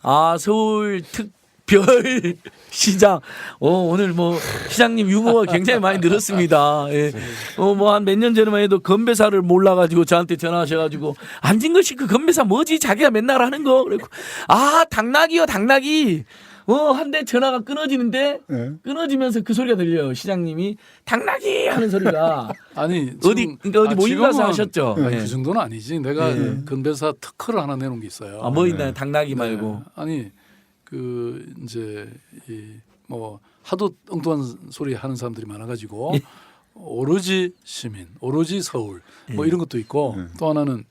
아 서울 특별 시장. 오늘 뭐 시장님 유머가 굉장히 많이 늘었습니다. 예. 뭐 한 몇 년 전에만 해도 건배사를 몰라가지고 저한테 전화하셔가지고 안진걸 씨 그 건배사 뭐지? 자기가 맨날 하는 거. 그리고 아 당나귀요 당나귀. 한대 전화가 끊어지는데 예. 끊어지면서 그 소리가 들려요. 시장님이 당나귀 하는 소리가 아니 어디 그러니까 어디 모임 가서 지금은 하셨죠. 아니, 예. 그 정도는 아니지. 내가 예. 건배사 특허를 하나 내놓은 게 있어요. 아 뭐 있나요? 당나귀 말고. 네. 아니 그 이제 이 뭐 하도 엉뚱한 소리 하는 사람들이 많아가지고 예. 오로지 시민, 오로지 서울 뭐 예. 이런 것도 있고 또 하나는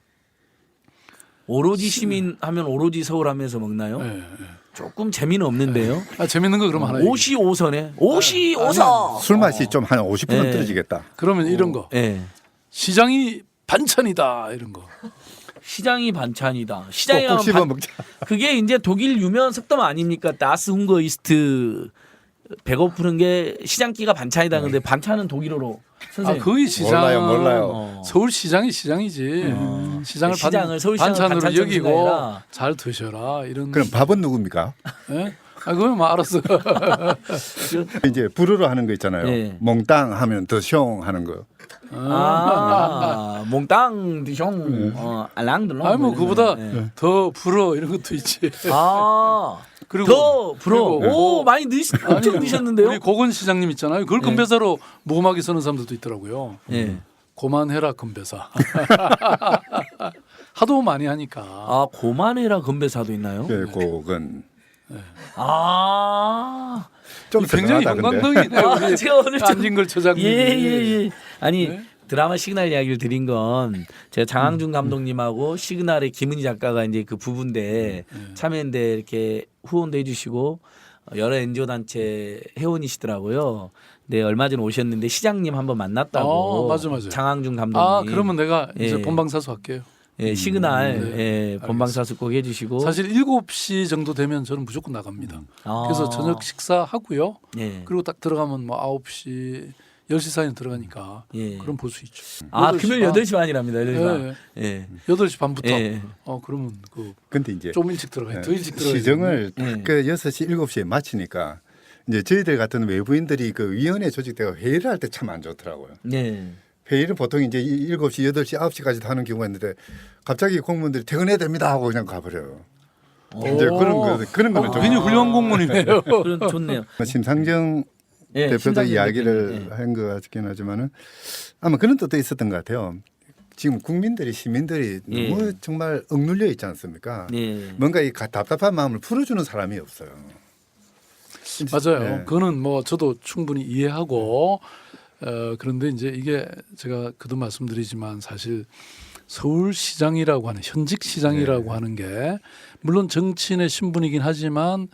오로지 시민 하면 오로지 서울 하면서 먹나요? 예, 예. 조금 재미는 없는데요. 아 재밌는 거 그러면 하나 얘기해. 55선에 55선. 술 맛이 좀 한 50% 예. 떨어지겠다. 그러면 이런 거 예. 시장이 반찬이다 이런 거. 시장이 반찬이다. 시장이 꼭꼭 씹어 반... 먹자. 그게 이제 독일 유명한 속담 아닙니까? 다스 hunger ist 배고프는 게 시장기가 반찬이다. 근데 반찬은 독일어로 아 선생님. 거기 시장 몰라요. 어. 서울 시장이 시장이지. 시장을 시장을 서울시장을 반찬으로 반찬 여기고 정신이 아니라. 잘 드셔라 이런. 그럼 밥은 누굽니까? 예? 아 그건 뭐 알았어. 이제 불어로 하는 거 있잖아요. 예. 몽땅 하면 더숑 하는 거. 몽땅 디숑 알랑들랑. 아니 뭐 그보다 예. 더 불어 이런 것도 있지. 아. 그리고 더 불어. 그리고 오 많이 엄청 아니, 드셨는데요. 우리 고건 시장님 있잖아요. 그걸 예. 건배사로 모금하게 쓰는 사람들도 있더라고요. 예. 고만해라 건배사. 하도 많이 하니까. 아 고만해라 건배사도 있나요? 예, 그건 아. 좀 굉장히 생각하다, 근데. 형광등이네요. 아, 우리 제가 오늘 좀- 안진걸 처장님. 예예예. 아니 네? 드라마 시그널 이야기를 드린 건 제가 장항준 감독님하고 시그널의 김은희 작가가 이제 그 부부인데 참여인데 이렇게 후원도 해주시고 여러 NGO 단체 회원이시더라고요. 네 얼마 전에 오셨는데 시장님 한번 만났다고. 맞아. 장항준 감독님. 아 그러면 내가 이제 예. 본방사수 할게요. 예, 시그널 네. 예, 본방사수 꼭 해주시고. 사실 7시 정도 되면 저는 무조건 나갑니다. 아. 그래서 저녁 식사하고요. 예. 그리고 딱 들어가면 뭐 9시 10시 사이에 들어가니까 예. 그럼 볼 수 있죠. 아, 8시 금요일 반. 8시 반이랍니다. 8시 반. 예, 예. 8시 반부터. 예. 그러면 근데 이제 좀 일찍 들어가요. 더 일찍 들어가요. 시정을 예. 그 6시 7시에 마치니까 이제 저희들 같은 외부인들이 그 위원회 조직대가 회의를 할 때 참 안 좋더라고요. 예. 회의를 보통 이제 7시, 8시, 9시까지도 하는 경우가 있는데 갑자기 공무원들이 퇴근해야 됩니다 하고 그냥 가버려요. 이제 그런 거는 좀 굉장히 훌륭한 공무원이네요. 그런 좋네요. 심상정 예, 대표도 심상정 이야기를 대표님. 예. 한 것 같긴 하지만은 아마 그런 뜻도 있었던 것 같아요. 지금 국민들이 시민들이 예. 너무 정말 억눌려 있지 않습니까? 예. 뭔가 이 답답한 마음을 풀어주는 사람이 없어요. 맞아요. 네. 그거는 뭐 저도 충분히 이해하고 그런데 이제 이게 제가 그도 말씀드리지만 사실 서울시장이라고 하는 현직 시장이라고 하는 게 물론 정치인의 신분이긴 하지만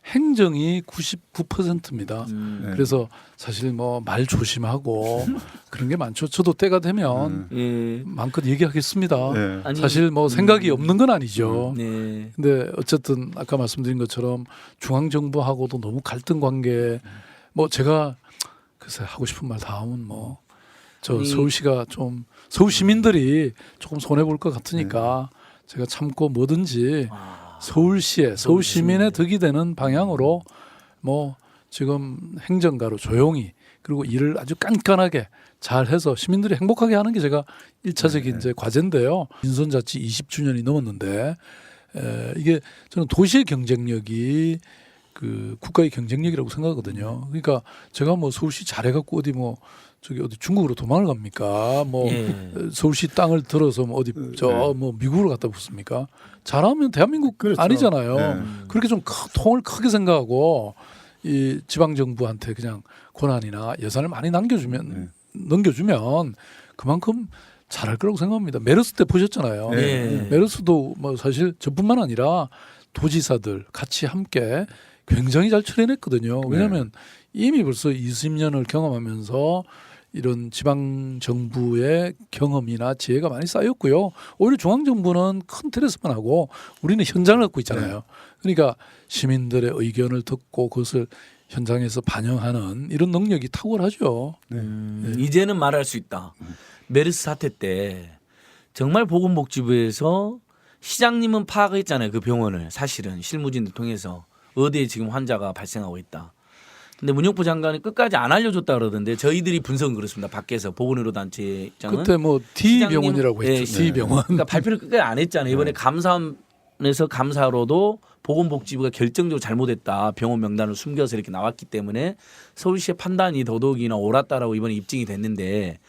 행정이 99%입니다. 네. 그래서 사실 뭐 말 조심하고 그런 게 많죠. 저도 때가 되면 예. 마음껏 얘기하겠습니다. 네. 아니, 사실 뭐 생각이 없는 건 아니죠. 네. 근데 어쨌든 아까 말씀드린 것처럼 중앙 정부하고도 너무 갈등 관계. 뭐 제가 글쎄 하고 싶은 말 다 하면 뭐 저 아니, 서울시가 좀 서울 시민들이 조금 손해 볼 것 같으니까 제가 참고 뭐든지 서울시에 서울 시민의 덕이 되는 방향으로 뭐 지금 행정가로 조용히 그리고 일을 아주 깐깐하게 잘 해서 시민들이 행복하게 하는 게 제가 1차적인 이제 과제인데요. 인선자치 20주년이 넘었는데 이게 저는 도시의 경쟁력이 그 국가의 경쟁력이라고 생각하거든요. 그러니까 제가 뭐 서울시 잘해갖고 어디 뭐 저기 어디 중국으로 도망을 갑니까? 뭐 예. 서울시 땅을 들어서 뭐 어디 저 뭐 미국으로 갖다 붙습니까? 잘하면 대한민국 그렇죠. 아니잖아요. 네. 그렇게 좀 통을 크게 생각하고 이 지방 정부한테 그냥 권한이나 예산을 많이 넘겨주면 그만큼 잘할 거라고 생각합니다. 메르스 때 보셨잖아요. 네. 메르스도 뭐 사실 저뿐만 아니라 도지사들 같이 함께 굉장히 잘 처리했거든요. 왜냐하면 이미 벌써 20년을 경험하면서 이런 지방 정부의 경험이나 지혜가 많이 쌓였고요. 오히려 중앙 정부는 큰 틀에서만 하고 우리는 현장을 갖고 있잖아요. 그러니까 시민들의 의견을 듣고 그것을 현장에서 반영하는 이런 능력이 탁월하죠. 이제는 말할 수 있다. 메르스 사태 때 정말 보건복지부에서 시장님은 파악했잖아요. 그 병원을 사실은 실무진들 통해서 어디에 지금 환자가 발생하고 있다. 근데 문혁부 장관이 끝까지 안 알려줬다 그러던데 저희들이 분석은 그렇습니다. 밖에서 보건의료단체 입장은 그때 뭐 D 병원이라고 예, 했죠. D 병원. 그러니까 발표를 끝까지 안 했잖아요. 이번에 감사원에서 감사로도 보건복지부가 결정적으로 잘못했다. 병원 명단을 숨겨서 이렇게 나왔기 때문에 서울시의 판단이 더더욱이나 옳았다라고 이번에 입증이 됐는데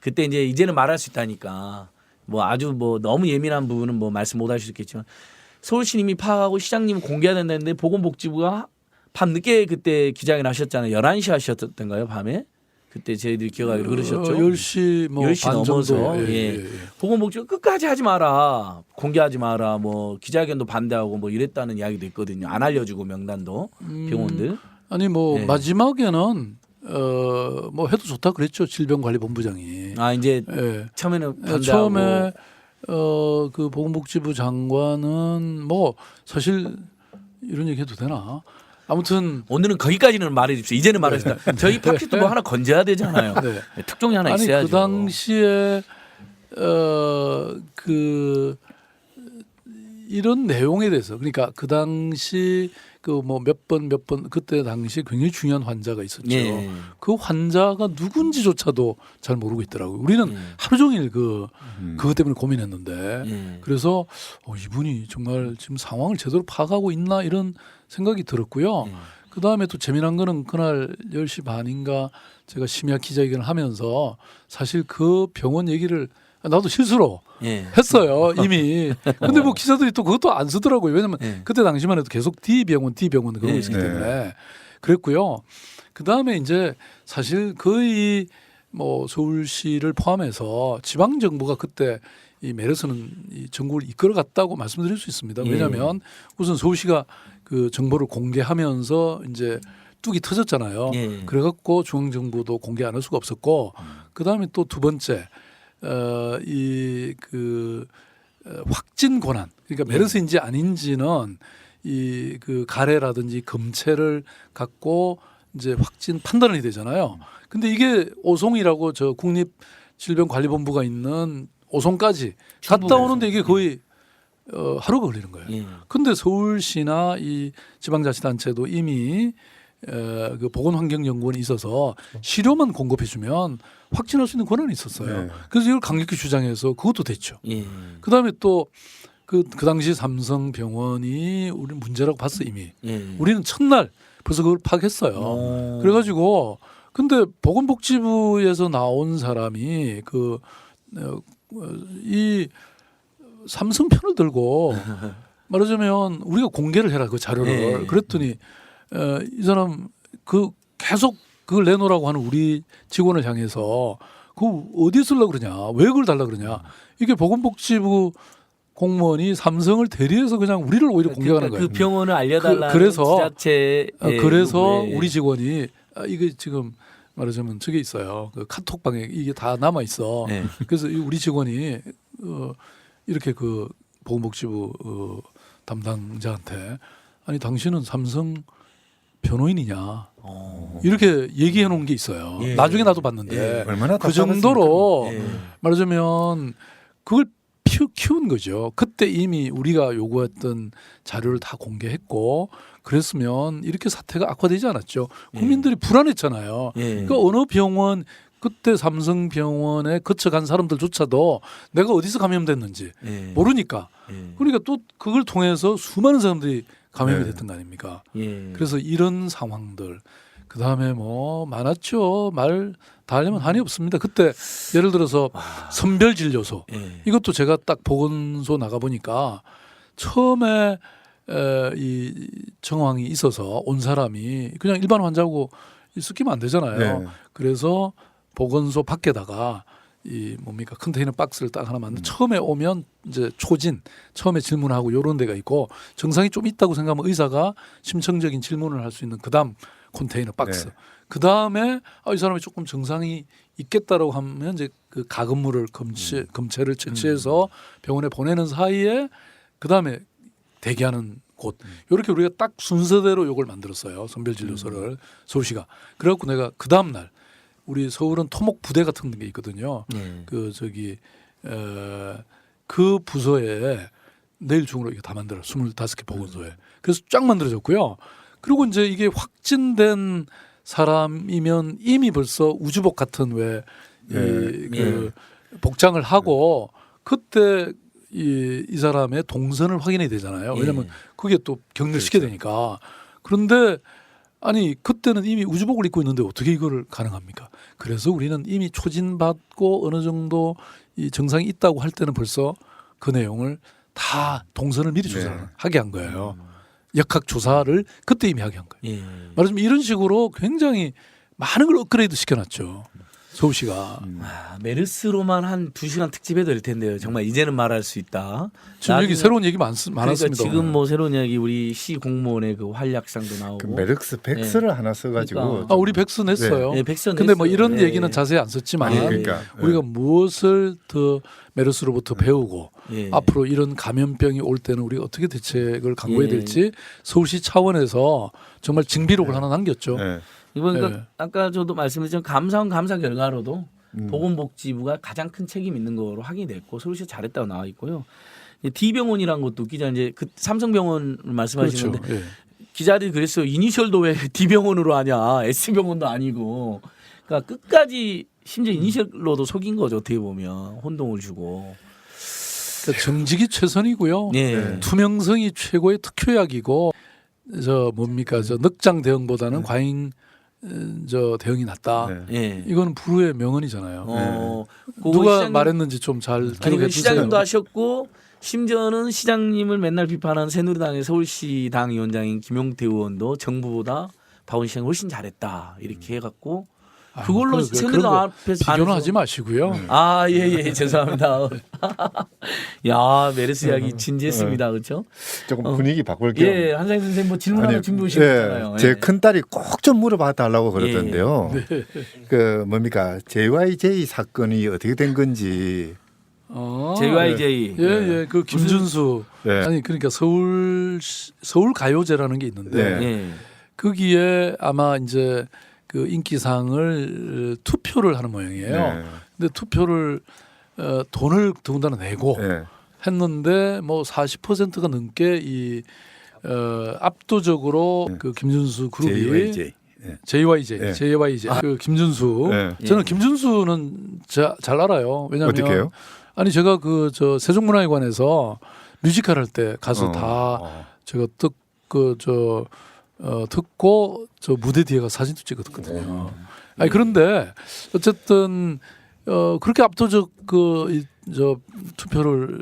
그때 이제는 말할 수 있다니까 뭐 아주 뭐 너무 예민한 부분은 뭐 말씀 못 하실 수 있겠지만 서울시 이미 파악하고 시장님은 공개해야 된다는데 보건복지부가 밤 늦게 그때 기자회견 하셨잖아요. 11시 하셨던가요? 밤에? 그때 저희들이 기억하기로 그러셨죠. 10시 뭐 10시 반 넘어서 정도. 예. 보건복지부 끝까지 하지 마라. 공개하지 마라. 뭐 기자회견도 반대하고 뭐 이랬다는 이야기도 있거든요. 안 알려주고 명단도 병원들. 아니 뭐 예. 마지막에는 뭐 해도 좋다 그랬죠. 질병관리본부장이. 아 이제 예. 처음에는 반대하고 처음에 그 보건복지부 장관은 뭐 사실 이런 얘기 해도 되나? 아무튼 오늘은 거기까지는 말해 주십시오. 이제는 말해 주십시오. 저희 팟캐스트 뭐 하나 건져야 되잖아요. 네. 특종이 하나 아니 있어야죠. 그 당시에 그 이런 내용에 대해서 그러니까 그 당시 그 뭐 몇 번 그때 당시 굉장히 중요한 환자가 있었죠. 예. 그 환자가 누군지조차도 잘 모르고 있더라고요. 우리는 하루 종일 그것 때문에 고민했는데 예. 그래서 이분이 정말 지금 상황을 제대로 파악하고 있나 이런 생각이 들었고요. 그 다음에 또 재미난 거는 그날 10시 반인가 제가 심야 기자회견을 하면서 사실 그 병원 얘기를 나도 실수로 예. 했어요 이미. 근데 뭐 기자들이 또 그것도 안 쓰더라고요. 왜냐면 예. 그때 당시만 해도 계속 D 병원 그러고 예. 있었기 때문에 그랬고요. 그 다음에 이제 사실 거의 뭐 서울시를 포함해서 지방 정부가 그때 이 메르스는 이 전국을 이끌어갔다고 말씀드릴 수 있습니다. 왜냐하면 우선 서울시가 그 정보를 공개하면서 이제 뚝이 터졌잖아요. 예. 그래갖고 중앙정부도 공개 안 할 수가 없었고 그 다음에 또 두 번째 확진 권한, 그러니까 메르스인지 아닌지는 이 그 가래라든지 검체를 갖고 이제 확진 판단이 되잖아요. 근데 이게 오송이라고 저 국립질병관리본부가 있는 오송까지 갔다 오는데 이게 거의 하루가 걸리는 거예요. 예. 근데 서울시나 이 지방자치단체도 이미 그 보건환경연구원이 있어서 시료만 공급해주면 확진할 수 있는 권한이 있었어요. 네. 그래서 이걸 강력히 주장해서 그것도 됐죠. 예. 그다음에 또 그 당시 삼성병원이 우리 문제라고 봤어 이미. 예. 우리는 첫날 벌써 그걸 파악했어요. 그래가지고 근데 보건복지부에서 나온 사람이 이 삼성 편을 들고 말하자면 우리가 공개를 해라 그 자료를. 네. 그랬더니 이 사람 그 계속 그걸 내놓으라고 하는 우리 직원을 향해서 그 어디 쓰려고 그러냐, 왜 그걸 달라 그러냐. 이게 보건복지부 공무원이 삼성을 대리해서 그냥 우리를 오히려 공격하는 거예요. 그 병원을 알려달라는 그래서 지자체 그래서 우리 직원이 이게 지금 말하자면 저게 있어요. 그 카톡방에 이게 다 남아 있어. 네. 그래서 이 우리 직원이 이렇게 그 보건복지부 담당자한테 아니 당신은 삼성 변호인이냐 이렇게 얘기해 놓은 게 있어요. 예. 나중에 나도 봤는데 얼마나 그 정도로 예. 말하자면 그걸 키운 거죠. 그때 이미 우리가 요구했던 자료를 다 공개했고 그랬으면 이렇게 사태가 악화되지 않았죠. 국민들이 불안했잖아요. 예. 그러니까 어느 병원 그때 삼성병원에 거쳐간 사람들조차도 내가 어디서 감염됐는지 예. 모르니까 예. 그러니까 또 그걸 통해서 수많은 사람들이 감염이 네. 됐던 거 아닙니까? 예. 그래서 이런 상황들 그다음에 뭐 많았죠. 말 다 하려면 한이 없습니다. 그때 예를 들어서 선별진료소 예. 이것도 제가 딱 보건소 나가 보니까 처음에 이 정황이 있어서 온 사람이 그냥 일반 환자고 섞이면 안 되잖아요. 네. 그래서 보건소 밖에다가 이 뭡니까 컨테이너 박스를 딱 하나 만든 처음에 오면 이제 초진 처음에 질문하고 이런 데가 있고 증상이 좀 있다고 생각하면 의사가 심층적인 질문을 할 수 있는 그다음 컨테이너 박스. 네. 그다음에 이 사람이 조금 증상이 있겠다라고 하면 이제 그 가금물을 검체를 채취해서 병원에 보내는 사이에 그다음에 대기하는 곳 이렇게 우리가 딱 순서대로 이걸 만들었어요. 선별진료소를 서울시가. 그래갖고 내가 그 다음 날 우리 서울은 토목 부대 같은 게 있거든요. 예. 그 부서에 내일 중으로 이게 다 만들어 25개 보건소에. 그래서 쫙 만들어졌고요. 그리고 이제 이게 확진된 사람이면 이미 벌써 우주복 같은 복장을 하고 그때 이 사람의 동선을 확인해야 되잖아요. 왜냐하면 그게 또 격리시켜야 되니까. 그런데 아니 그때는 이미 우주복을 입고 있는데 어떻게 이거를 가능합니까? 그래서 우리는 이미 초진받고 어느 정도 이 증상이 있다고 할 때는 벌써 그 내용을 다 동선을 미리 조사하게 한 거예요. 역학 조사를 그때 이미 하게 한 거예요. 예. 말하자면 이런 식으로 굉장히 많은 걸 업그레이드 시켜놨죠. 서울시가. 메르스로만 한 2시간 특집해도 될 텐데요. 정말 이제는 말할 수 있다. 지금 여기 나중에- 새로운 얘기 그러니까 많았습니다. 지금 뭐 새로운 이야기 우리 시 공무원의 그 활약상도 나오고. 그 메르스 백스를 하나 써가지고 그러니까. 우리 백스 냈어요. 예, 백선 근데 뭐 냈어요. 이런 예. 얘기는 자세히 안 썼지만 예. 그러니까 우리가 무엇을 더 메르스로부터 배우고 예. 앞으로 이런 감염병이 올 때는 우리가 어떻게 대책을 강구해야 예. 될지 서울시 차원에서 정말 징비록을 하나 남겼죠. 네. 이번 그러니까 예. 아까 저도 말씀드렸지만 감사 결과로도 보건복지부가 가장 큰 책임 있는 거로 확인이 됐고 서울시 잘했다고 나와 있고요. D병원이란 것도 기자 이제 그 삼성병원 말씀하시는데 그렇죠. 예. 기자들이 그랬어요. 이니셜도 왜 D병원으로 하냐. S병원도 아니고. 그러니까 끝까지 심지어 이니셜로도 속인 거죠. 어떻게 보면 혼동을 주고. 그러니까 정직이 최선이고요. 예. 투명성이 최고의 특효약이고 저 뭡니까 저 늑장 대응보다는 과잉 저 대응이 낫다. 네. 예. 이거는 불후의 명언이잖아요. 그거 누가 시장님- 말했는지 좀 잘 아니 기록해 그 주세요. 시장님도 하셨고 심지어는 시장님을 맨날 비판하는 새누리당의 서울시 당 위원장인 김용태 의원도 정부보다 박원 시장이 훨씬 잘했다 이렇게 해갖고 그걸로 그런 새누리당 거 앞에서 비교는 반해서- 하지 마시고요. 예예 죄송합니다. 야 메르스 이야기 진지했습니다 그렇죠? 조금 분위기 바꿀게요. 예 한상희 선생님 뭐 질문 하나 준비해 오셨잖아요. 제 큰딸이 꼭 좀 물어봐 달라고 그러던데요. 네. 그 뭡니까 JYJ 사건이 어떻게 된 건지. JYJ. 예, 그 김준수. 네. 아니 그러니까 서울 가요제라는 게 있는데 네. 예. 거기에 아마 이제 그 인기상을 투표를 하는 모양이에요. 네. 근데 투표를 돈을 더군다나 내고 네. 했는데 뭐 40%가 넘게 이 압도적으로 네. 그 김준수 그룹이 JYJ. 네. JYJ 그 김준수 네. 저는 김준수는 잘 알아요. 왜냐하면 어떻게요? 아니 제가 그 저 세종문화회관에서 뮤지컬 할 때 가서 다 제가 듣고 저 무대 뒤에 가 사진도 찍었거든요. 아니 그런데 어쨌든 그렇게 압도적 저 투표를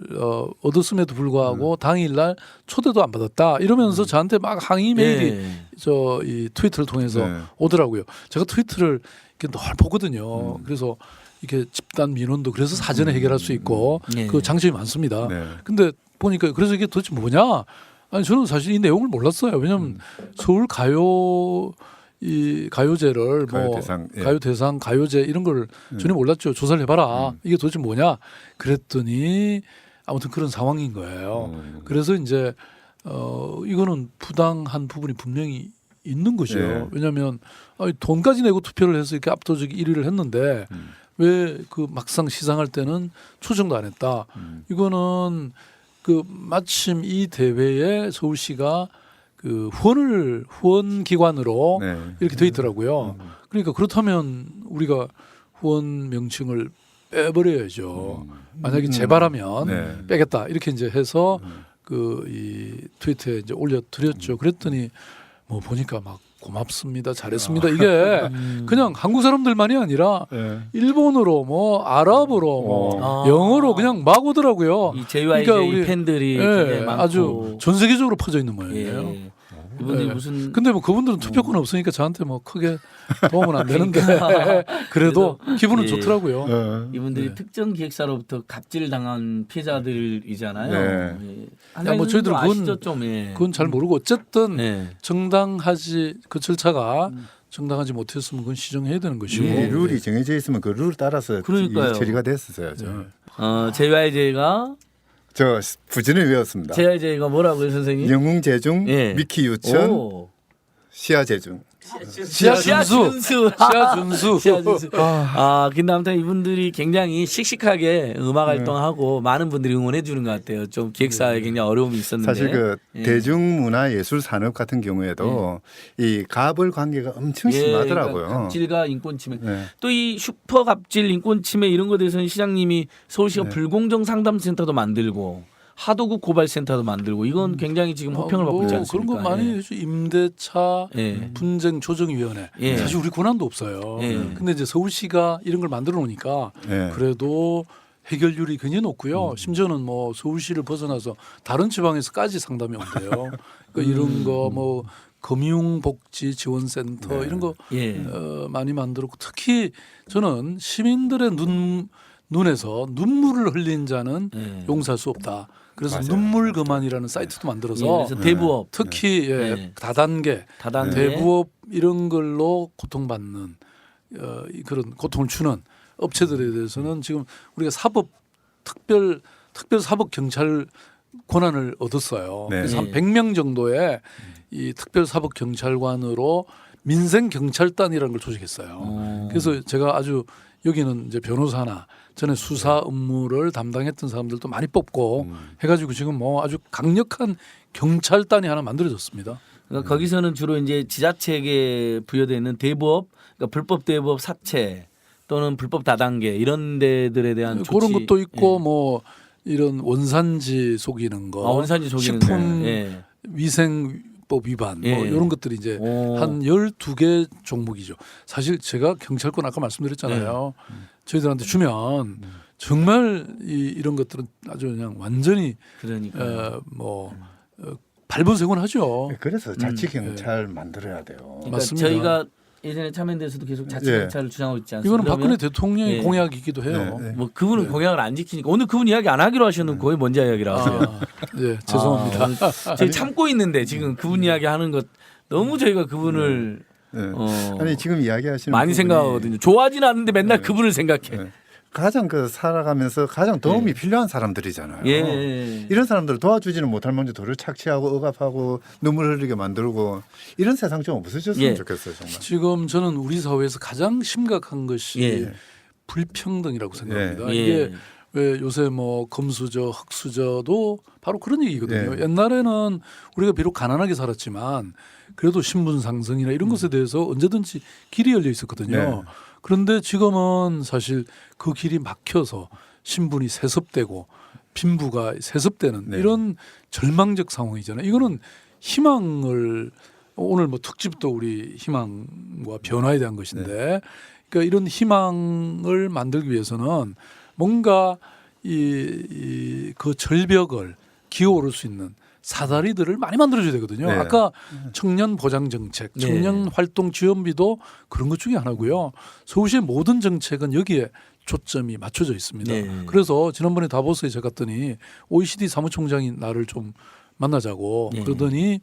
얻었음에도 불구하고 당일날 초대도 안 받았다 이러면서 저한테 막 항의 메일이 예. 저 이 트위터를 통해서 네. 오더라고요. 제가 트위터를 이렇게 늘 보거든요. 그래서 이렇게 집단 민원도 그래서 사전에 해결할 수 있고 예. 그 장점이 많습니다. 네. 근데 보니까 그래서 이게 도대체 뭐냐? 아니 저는 사실 이 내용을 몰랐어요. 왜냐하면 서울 가요제를 가요대상, 예. 가요대상 가요제 이런 걸 전혀 몰랐죠. 조사를 해봐라. 이게 도대체 뭐냐? 그랬더니 아무튼 그런 상황인 거예요. 그래서 이제 이거는 부당한 부분이 분명히 있는 것이죠. 예. 왜냐하면 돈까지 내고 투표를 해서 이렇게 압도적 1위를 했는데 왜 그 막상 시상할 때는 초청도 안 했다. 이거는 그 마침 이 대회에 서울시가 그 후원 기관으로 네. 이렇게 돼 있더라고요. 그러니까 그렇다면 우리가 후원 명칭을 빼버려야죠. 만약에 재발하면 네. 빼겠다 이렇게 이제 해서 그 이 트위터에 이제 올려드렸죠. 그랬더니 뭐 보니까 막 고맙습니다, 잘했습니다. 이게 그냥 한국 사람들만이 아니라 네. 일본어로 뭐 아랍어로 뭐 아. 영어로 그냥 막 오더라고요. 이 JYJ 그러니까 우리- 팬들이 예, 굉장히 많고. 아주 전 세계적으로 퍼져 있는 모양이에요. 예. 이분들이 네. 무슨 근데 뭐 그분들은 투표권 없으니까 저한테 뭐 크게 도움은 안 되는데 그래도 기분은 예. 좋더라고요. 네. 이분들이 네. 특정 기획사로부터 갑질 당한 피해자들이잖아요. 네. 예. 뭐 저희들 그건- 아시죠 좀. 예. 그건 잘 모르고 어쨌든 예. 정당하지 그 절차가 정당하지 못했으면 그건 시정해야 되는 것이고 예. 룰이 정해져 있으면 그 룰 따라서 그러니까요. 처리가 됐었어야죠. JYJ가 저 부진을 외웠습니다. JYJ가 뭐라고요, 선생님? 영웅 재중, 예. 미키 유천, 오. 시아 재중. 시아준수 시아준수. 근데 아무튼 이분들이 굉장히 씩씩하게 음악 활동하고 많은 분들이 응원해 주는 것 같아요. 좀 기획사에 굉장히 어려움이 있었는데. 사실 그 예. 대중문화예술 산업 같은 경우에도 이 갑을 관계가 엄청 심하더라고요. 그러니까 갑질과 인권 침해. 네. 또 이 슈퍼 갑질, 인권 침해 이런 거에 대해서는 시장님이 서울시가 불공정 상담센터도 만들고 하도급 고발센터도 만들고 이건 굉장히 지금 호평을 받고 있지 않습니까? 그런 거 많이 예. 해줘. 임대차 예. 분쟁 조정위원회. 예. 사실 우리 권한도 없어요. 예. 근데 이제 서울시가 이런 걸 만들어 놓으니까 네. 그래도 해결률이 굉장히 높고요. 심지어는 뭐 서울시를 벗어나서 다른 지방에서까지 상담이 온대요. 그러니까 이런 거 뭐 금융복지지원센터 이런 거 예. 많이 만들었고 특히 저는 시민들의 눈에서 눈물을 흘린 자는 예. 용서할 수 없다. 그래서 맞아요. 눈물 그만이라는 사이트도 만들어서 예, 그래서 대부업 특히 네. 다단계 다단계 대부업 이런 걸로 고통받는 그런 고통을 주는 업체들에 대해서는 지금 우리가 특별 사법 경찰 권한을 얻었어요. 네. 그래서 한 네. 100명 정도의 이 특별 사법 경찰관으로 민생 경찰단이라는 걸 조직했어요. 그래서 제가 아주 여기는 이제 변호사나 전에 수사 업무를 담당했던 사람들도 많이 뽑고 해가지고 지금 뭐 아주 강력한 경찰단이 하나 만들어졌습니다. 그러니까 거기서는 주로 이제 지자체에게 부여되는 대부업, 그러니까 불법 대부업 사채 또는 불법 다단계 이런 데들에 대한 조치. 그런 것도 있고 예. 뭐 이런 원산지 속이는 거, 원산지 속이는 식품 거. 예. 위생법 위반 예. 뭐 이런 것들이 이제 오. 한 12개 종목이죠. 사실 제가 경찰권 아까 말씀드렸잖아요. 저희들한테 주면 정말 이런 것들은 아주 그냥 완전히 그러니까. 발본색원 하죠. 그래서 자치 경찰 만들어야 돼요. 그러니까 맞습니다. 저희가 예전에 참여연대에서도 계속 자치 예. 경찰을 주장하고 있지 않습니까? 이거는 그러면 박근혜 대통령의 예. 공약이기도 해요. 네, 네. 뭐 그분은 공약을 안 지키니까 오늘 그분 이야기 안 하기로 하셨는 거의 먼저 이야기를 하세요. 네, 죄송합니다. 저희 참고 있는데 지금 그분 이야기 하는 것 너무 저희가 그분을 네. 어, 아니 지금 이야기하시는 많이 부분이 생각하거든요. 좋아하진 않는데 맨날 그분을 생각해. 네. 가장 그 살아가면서 가장 도움이 필요한 사람들이잖아요. 예. 이런 사람들을 도와주지는 못할 먼저 돌을 착취하고 억압하고 눈물 흘리게 만들고 이런 세상 좀 없어졌으면 예. 좋겠어요. 정말. 지금 저는 우리 사회에서 가장 심각한 것이 예. 불평등이라고 생각합니다. 예. 이게 왜 요새 뭐 금수저, 흑수저도 바로 그런 얘기거든요. 예. 옛날에는 우리가 비록 가난하게 살았지만 그래도 신분 상승이나 이런 것에 대해서 언제든지 길이 열려 있었거든요. 네. 그런데 지금은 사실 그 길이 막혀서 신분이 세습되고 빈부가 세습되는 네. 이런 절망적 상황이잖아요. 이거는 희망을 오늘 뭐 특집도 우리 희망과 변화에 대한 것인데 그러니까 이런 희망을 만들기 위해서는 뭔가 그 절벽을 기어오를 수 있는 사다리들을 많이 만들어줘야 되거든요. 네. 아까 청년 보장 정책, 네. 청년 활동 지원비도 그런 것 중에 하나고요. 서울시의 모든 정책은 여기에 초점이 맞춰져 있습니다. 네. 그래서 지난번에 다보스에 제가 갔더니 OECD 사무총장이 나를 좀 만나자고 네. 그러더니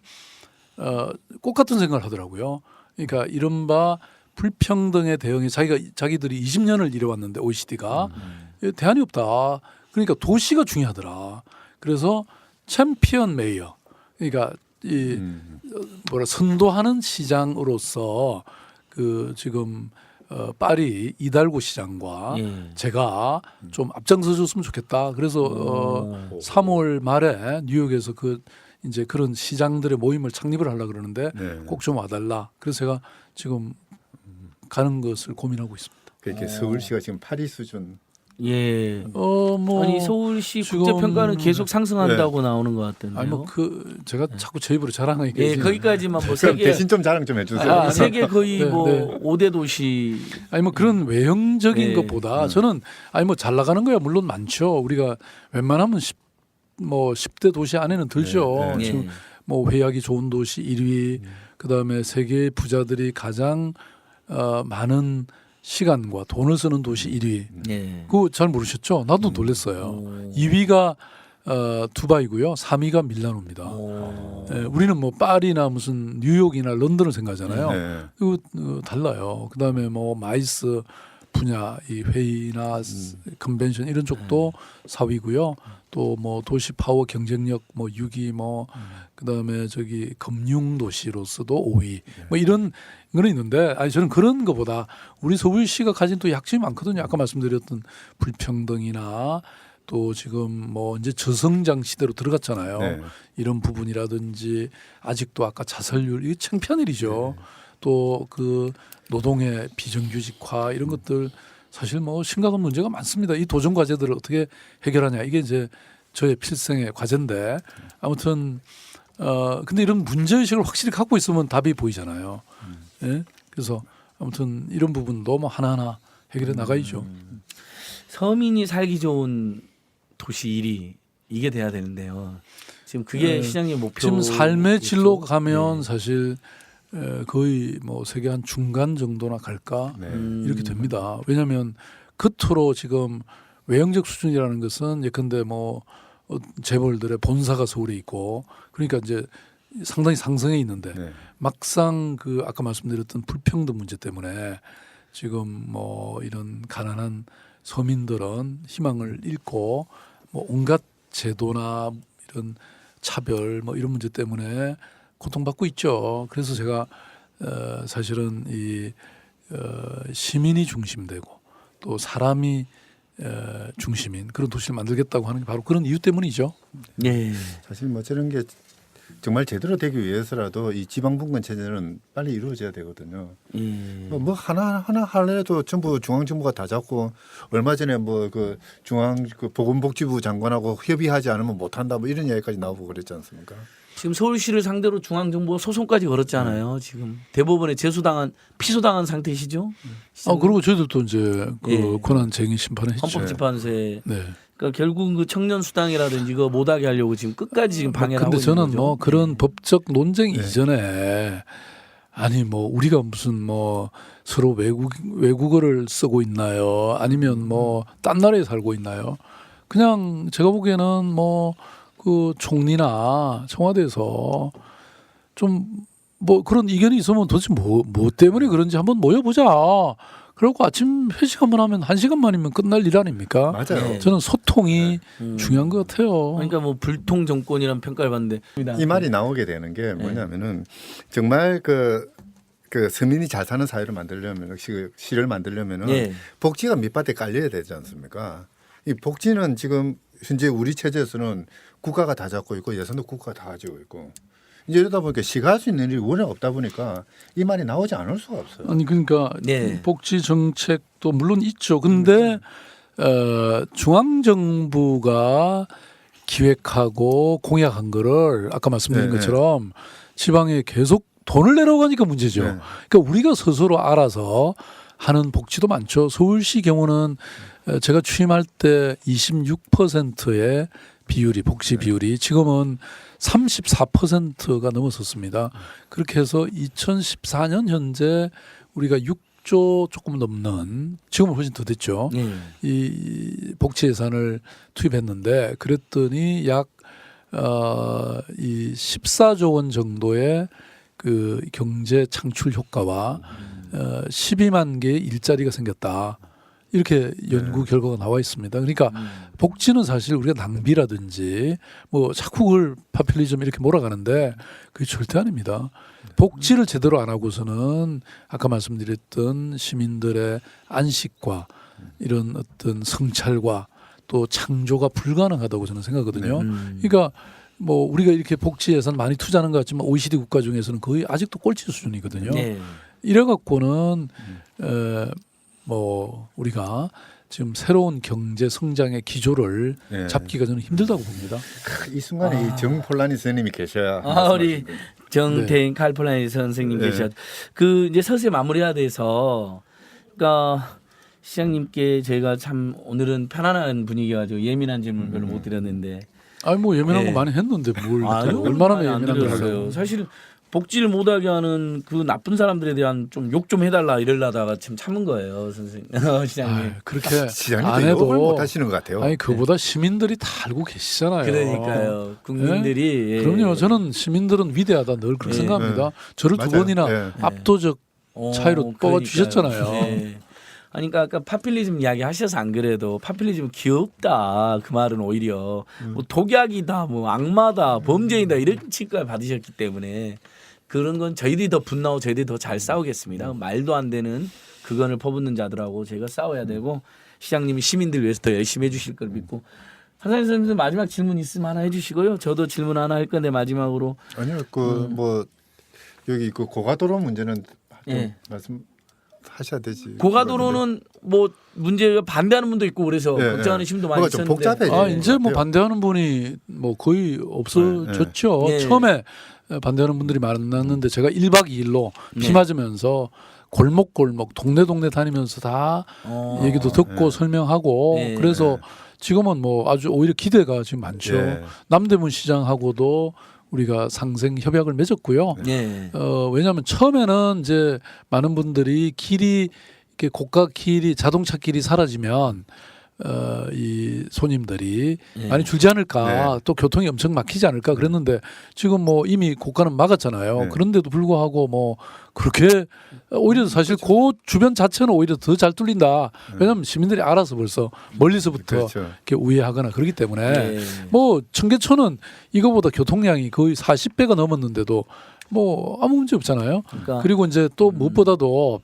꼭 같은 생각을 하더라고요. 그러니까 이른바 불평등에 대응해 자기들이 20년을 일해왔는데 OECD가 대안이 없다. 그러니까 도시가 중요하더라. 그래서 챔피언 메이어, 그러니까 이 선도하는 시장으로서 그 지금 파리 이달고 시장과 예. 제가 좀 앞장서줬으면 좋겠다. 그래서 3월 말에 뉴욕에서 그 이제 그런 시장들의 모임을 창립을 하려고 그러는데 네. 꼭 좀 와달라. 그래서 제가 지금 가는 것을 고민하고 있습니다. 그렇게 서울시가 지금 파리 수준. 예. 뭐 아니 서울시 지금- 국제평가는 계속 상승한다고 나오는 것 같던데요. 아니 뭐 그 제가 자꾸 제 입으로 자랑하니까 예, 거기까지만 뭐 그럼 세계 대신 좀 자랑 좀 해주세요. 아, 세계 거의 네, 뭐 네. 5대 도시. 아니 뭐 그런 외형적인 예. 것보다 저는 아니 뭐 잘 나가는 거야 물론 많죠. 우리가 웬만하면 10대 도시 안에는 들죠. 네, 네. 지금 예. 뭐 회약이 좋은 도시 1위, 그다음에 세계 부자들이 가장 많은 시간과 돈을 쓰는 도시 1위. 예. 그거 잘 모르셨죠? 나도 놀랐어요. 2위가 두바이고요. 3위가 밀라노입니다. 예, 우리는 뭐 파리나 무슨 뉴욕이나 런던을 생각하잖아요. 네. 이거 달라요. 그다음에 뭐 마이스 분야 이 회의나 컨벤션 이런 쪽도 4위고요. 또 뭐 도시 파워 경쟁력 뭐 6위 뭐 그다음에 저기 금융 도시로서도 5위 뭐 이런 거는 있는데 아니 저는 그런 거보다 우리 서울시가 가진 또 약점이 많거든요. 아까 말씀드렸던 불평등이나 또 지금 뭐 이제 저성장 시대로 들어갔잖아요. 네. 이런 부분이라든지 아직도 아까 자살률 이게 창피한 일이죠. 또 그 노동의 비정규직화 이런 것들 사실 뭐 심각한 문제가 많습니다. 이 도전 과제들을 어떻게 해결하냐 이게 이제 저의 필생의 과제인데 아무튼 근데 이런 문제의식을 확실히 갖고 있으면 답이 보이잖아요. 예? 그래서 아무튼 이런 부분도 뭐 하나하나 해결해 나가야죠. 서민이 살기 좋은 도시 1위 이게 돼야 되는데요. 지금 그게 시장의 목표. 지금 삶의 질로 가면 네. 사실 거의 뭐 세계 한 중간 정도나 갈까 네. 이렇게 됩니다. 왜냐하면 겉으로 지금 외형적 수준이라는 것은 예컨대 뭐 재벌들의 본사가 서울에 있고 그러니까 이제 상당히 상승해 있는데 네. 막상 그 아까 말씀드렸던 불평등 문제 때문에 지금 뭐 이런 가난한 서민들은 희망을 잃고 뭐 온갖 제도나 이런 차별 뭐 이런 문제 때문에 고통받고 있죠. 그래서 제가 사실은 이 시민이 중심되고 또 사람이 중심인 그런 도시를 만들겠다고 하는 게 바로 그런 이유 때문이죠. 예. 사실 뭐 저런 게 정말 제대로 되기 위해서라도 이 지방분권 체제는 빨리 이루어져야 되거든요. 예. 뭐 하나 하려도 전부 중앙 정부가 다 잡고 얼마 전에 뭐 그 중앙 그 보건복지부 장관하고 협의하지 않으면 못 한다 뭐 이런 얘기까지 나오고 그랬지 않습니까? 지금 서울시를 상대로 중앙정부가 소송까지 걸었잖아요. 지금 대법원에 피소당한 상태시죠? 그리고 저희들도 이제 그 예. 권한쟁의 심판을 했죠. 헌법재판소에. 네. 그러니까 결국 그 청년 수당이라든지 이거 못하게 하려고 지금 끝까지 지금 방해를 하고 근데 있는 저는 거죠. 뭐 그런 법적 논쟁 네. 이전에 아니 뭐 우리가 무슨 뭐 서로 외국어를 쓰고 있나요? 아니면 뭐 딴 나라에 살고 있나요? 그냥 제가 보기에는 뭐 그 총리나 청와대에서 좀 뭐 그런 의견이 있으면 도대체 뭐 때문에 그런지 한번 모여보자. 그리고 아침 회식 한번 하면 1시간만이면 끝날 일 아닙니까? 맞아요. 네. 저는 소통이 중요한 것 같아요. 그러니까 뭐 불통 정권이라는 평가를 받는데 이 말이 나오게 되는 게 뭐냐면은 정말 그 서민이 잘 사는 사회를 만들려면 시를 만들려면은 예. 복지가 밑바닥에 깔려야 되지 않습니까? 이 복지는 지금 현재 우리 체제에서는 국가가 다 잡고 있고 예산도 국가가 다 가지고 있고 이제 이러다 보니까 시가 할 수 있는 일이 워낙 없다 보니까 이 말이 나오지 않을 수가 없어요. 아니 그러니까 네. 복지 정책도 물론 있죠. 근데 중앙 정부가 기획하고 공약한 거를 아까 말씀드린 네, 것처럼 지방에 계속 돈을 내라고 하니까 문제죠. 네. 그러니까 우리가 스스로 알아서 하는 복지도 많죠. 서울시 경우는 제가 취임할 때 26%의 비율이 복지 비율이 지금은 34%가 넘어섰습니다. 그렇게 해서 2014년 현재 우리가 6조 조금 넘는 지금은 훨씬 더 됐죠. 예. 이 복지 예산을 투입했는데 그랬더니 약 이 14조 원 정도의 그 경제 창출 효과와 12만 개의 일자리가 생겼다. 이렇게 연구 결과가 나와 있습니다. 그러니까 복지는 사실 우리가 낭비라든지 뭐 자꾸 그걸 파퓰리즘 이렇게 몰아가는데 그게 절대 아닙니다. 복지를 제대로 안 하고서는 아까 말씀드렸던 시민들의 안식과 이런 어떤 성찰과 또 창조가 불가능하다고 저는 생각하거든요. 그러니까 뭐 우리가 이렇게 복지 예산 많이 투자하는 것 같지만 OECD 국가 중에서는 거의 아직도 꼴찌 수준이거든요. 네. 이래 갖고는 뭐 우리가 지금 새로운 경제 성장의 기조를 네. 잡기가 저는 힘들다고 봅니다. 이 순간에 이 정폴라니 선생님이 계셔야 우리 정태인 칼폴라니 선생님 네. 계셨. 그 이제 서서히 마무리해야 돼서 그러니까 시장님께 저희가 참 오늘은 편안한 분위기여가지고 예민한 질문 별로 못 드렸는데. 아니 뭐 예민한 네. 거 많이 했는데 뭘 아유, 얼마나 많이 안 예민한 걸 드렸어요. 하려고. 사실 복지를 못하게 하는 그 나쁜 사람들에 대한 좀 욕 좀 해달라 이러려다가 지금 참은 거예요, 선생님. 시장님. 아유, 그렇게 안 시장님도 욕을 해도 못 하시는 것 같아요. 아니 그보다 시민들이 다 알고 계시잖아요. 그러니까요. 국민들이 예. 그럼요. 저는 시민들은 위대하다 늘 그렇게 예. 생각합니다. 저를 두 맞아요. 번이나 예. 압도적 차이로 뽑아 주셨잖아요. 네. 아니 그러니까 아까 파퓰리즘 이야기 하셔서 안 그래도 파퓰리즘 귀엽다 그 말은 오히려 뭐 독약이다 뭐 악마다 범죄이다 이런 취급을 받으셨기 때문에 그런 건 저희들이 더 분노하고 저희들이 더 잘 싸우겠습니다. 말도 안 되는 그건을 퍼붓는 자들하고 저희가 싸워야 되고 시장님이 시민들 위해서 더 열심히 해주실 걸 믿고 한상희 선생님도 마지막 질문 있으면 하나 해주시고요. 저도 질문 하나 할 건데 마지막으로 아니요, 그 뭐 여기 그 고가도로 문제는 좀 예. 말씀하셔야 되지. 고가도로는 뭐 문제가 반대하는 분도 있고 그래서 예, 걱정하는 예. 시민도 많이 뭐가 좀 있었는데 복잡해. 아 이제 뭐 반대하는 분이 뭐 거의 없어졌죠. 네. 처음에 반대하는 분들이 많았는데 제가 1박 2일로 비 네. 맞으면서 골목골목 동네 다니면서 다 얘기도 듣고 설명하고 네. 그래서 지금은 뭐 아주 오히려 기대가 지금 많죠. 예. 남대문 시장하고도 우리가 상생 협약을 맺었고요. 네. 왜냐하면 처음에는 이제 많은 분들이 길이 이렇게 고가 길이 자동차 길이 사라지면 이 손님들이 네. 많이 줄지 않을까 네. 또 교통이 엄청 막히지 않을까 그랬는데 지금 뭐 이미 고가는 막았잖아요. 네. 그런데도 불구하고 뭐 그렇게 오히려 사실 그 주변 자체는 오히려 더 잘 뚫린다. 왜냐하면 시민들이 알아서 벌써 멀리서부터 그렇죠. 이렇게 우회하거나 그렇기 때문에 네. 뭐 청계천은 이거보다 교통량이 거의 40배가 넘었는데도 뭐 아무 문제 없잖아요. 그러니까 그리고 이제 또 무엇보다도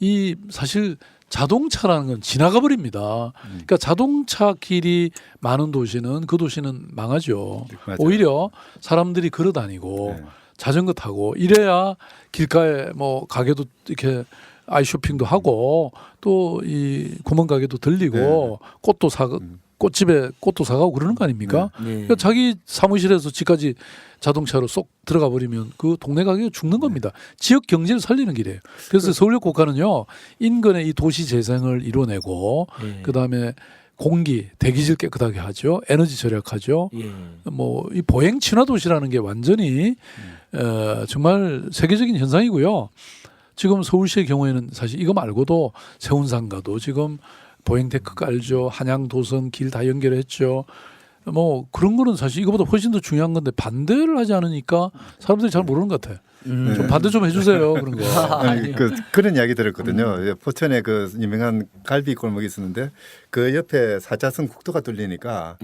이 사실 자동차라는 건 지나가 버립니다. 그러니까 자동차 길이 많은 도시는 그 도시는 망하죠. 맞아요. 오히려 사람들이 걸어 다니고 네. 자전거 타고 이래야 길가에 뭐 가게도 이렇게 아이쇼핑도 하고 또 이 구멍 가게도 들리고 꽃도 꽃집에 꽃도 사가고 그러는 거 아닙니까? 네. 그러니까 자기 사무실에서 집까지 자동차로 쏙 들어가 버리면 그 동네 가게가 죽는 겁니다. 지역 경제를 살리는 길이에요. 그래서 서울역 고가는요 인근의 이 도시 재생을 이뤄내고 네. 그다음에 공기, 대기질 깨끗하게 하죠. 에너지 절약하죠. 예. 뭐 이 보행 친화 도시라는 게 완전히 정말 세계적인 현상이고요. 지금 서울시의 경우에는 사실 이거 말고도 세운상가도 지금 보행 데크 깔죠. 한양 도성 길 다 연결했죠. 뭐 그런 거는 사실 이거보다 훨씬 더 중요한 건데 반대를 하지 않으니까 사람들이 잘 모르는 것 같아. 좀 반대 좀 해주세요 그런 거. 아니, 그런 이야기 들었거든요. 포천에 그 유명한 갈비 골목이 있었는데 그 옆에 4차선 국도가 뚫리니까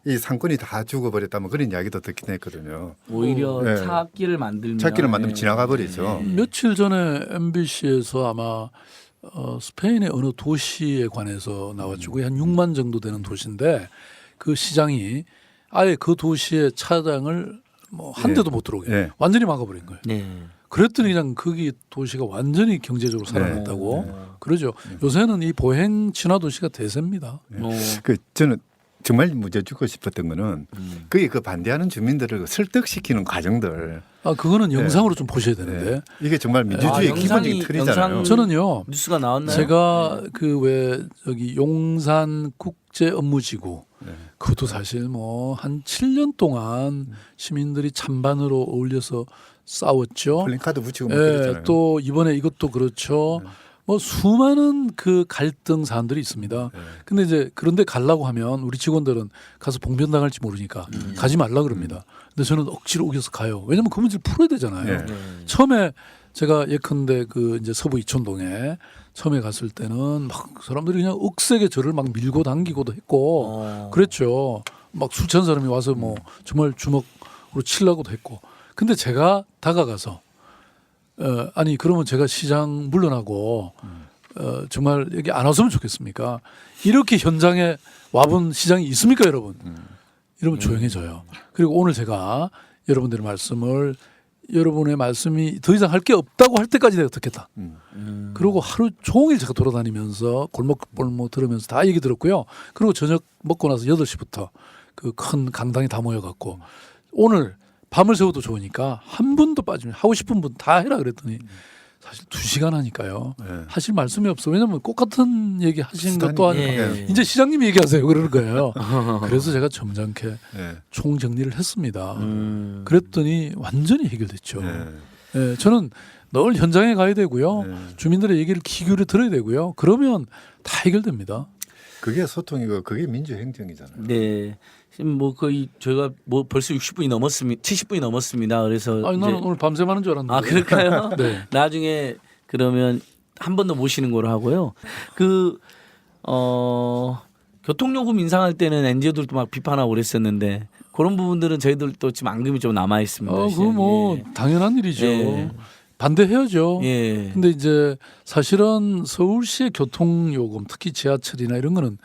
이 상권이 다 죽어버렸다면 그런 이야기도 듣긴 했거든요. 오히려 네. 찾기를 만들면 찾기를 만들면 지나가 버리죠. 며칠 전에 MBC에서 아마 스페인의 어느 도시에 관해서 나왔죠. 한 6만 정도 되는 도시인데 그 시장이 아예 그 도시의 차량을 뭐 한 예. 대도 못 들어오게 예. 완전히 막아버린 거예요. 네. 그랬더니 그냥 거기 도시가 완전히 경제적으로 살아났다고 네. 그러죠. 요새는 이 보행 친화 도시가 대세입니다. 그 저는 정말 묻어주고 싶었던 거는 그게 그 반대하는 주민들을 설득시키는 과정들. 아 그거는 영상으로 좀 보셔야 되는데 네. 이게 정말 민주주의의 기본적인 틀이잖아요. 영상- 저는요 뉴스가 나왔나요? 제가 그 왜 여기 용산 국제 업무지구 그것도 사실 뭐 한 7년 동안 시민들이 찬반으로 어울려서 싸웠죠. 플랜카드 붙이고 뭐 예, 그랬잖아요. 또 이번에 이것도 그렇죠. 뭐 수많은 그 갈등 사안들이 있습니다. 근데 이제 그런데 가려고 하면 우리 직원들은 가서 봉변당할지 모르니까 가지 말라 그럽니다. 근데 저는 억지로 우겨서 가요. 왜냐면 그 문제를 풀어야 되잖아요. 예. 처음에 제가 예컨대 그 이제 서부 이촌동에 처음에 갔을 때는 막 사람들이 그냥 억세게 저를 막 밀고 당기고도 했고 그랬죠. 막 수천 사람이 와서 뭐 정말 주먹으로 치려고도 했고. 근데 제가 다가가서 아니 그러면 제가 시장 물러나고 정말 여기 안 왔으면 좋겠습니까? 이렇게 현장에 와본 시장이 있습니까, 여러분? 이러면 조용해져요. 그리고 오늘 제가 여러분들의 말씀을 여러분의 말씀이 더 이상 할 게 없다고 할 때까지 내가 듣겠다. 그리고 하루 종일 제가 돌아다니면서 골목골목 들으면서 다 얘기 들었고요. 그리고 저녁 먹고 나서 8시부터 그 큰 강당에 다 모여갖고 오늘 밤을 새워도 좋으니까 한 분도 빠지면 하고 싶은 분 다 해라 그랬더니 사실 2시간 하니까요. 네. 하실 말씀이 없어. 왜냐하면 똑같은 얘기 하시는 것도 비슷하니까. 하니까 예. 이제 시장님이 얘기하세요 그러는 거예요. 그래서 제가 점잖게 예. 총정리를 했습니다. 그랬더니 완전히 해결됐죠. 예. 예, 저는 늘 현장에 가야 되고요. 네. 주민들의 얘기를 귀 기울여 들어야 되고요. 그러면 다 해결됩니다. 그게 소통이고 그게 민주행정이잖아요. 네. 지금 뭐 거의 저희가 뭐 벌써 60분이 넘었습니다. 70분이 넘었습니다. 그래서 아니 나는 오늘 밤샘 하는 줄 알았는데. 아 그럴까요? 네. 나중에 그러면 한 번 더 모시는 거로 하고요. 그 교통요금 인상할 때는 NGO들도 막 비판하고 그랬었는데 그런 부분들은 저희들도 지금 앙금이 좀 남아 있습니다. 그거 뭐 당연한 일이죠. 예. 반대해야죠. 예. 근데 이제 사실은 서울시의 교통요금 특히 지하철이나 이런 거는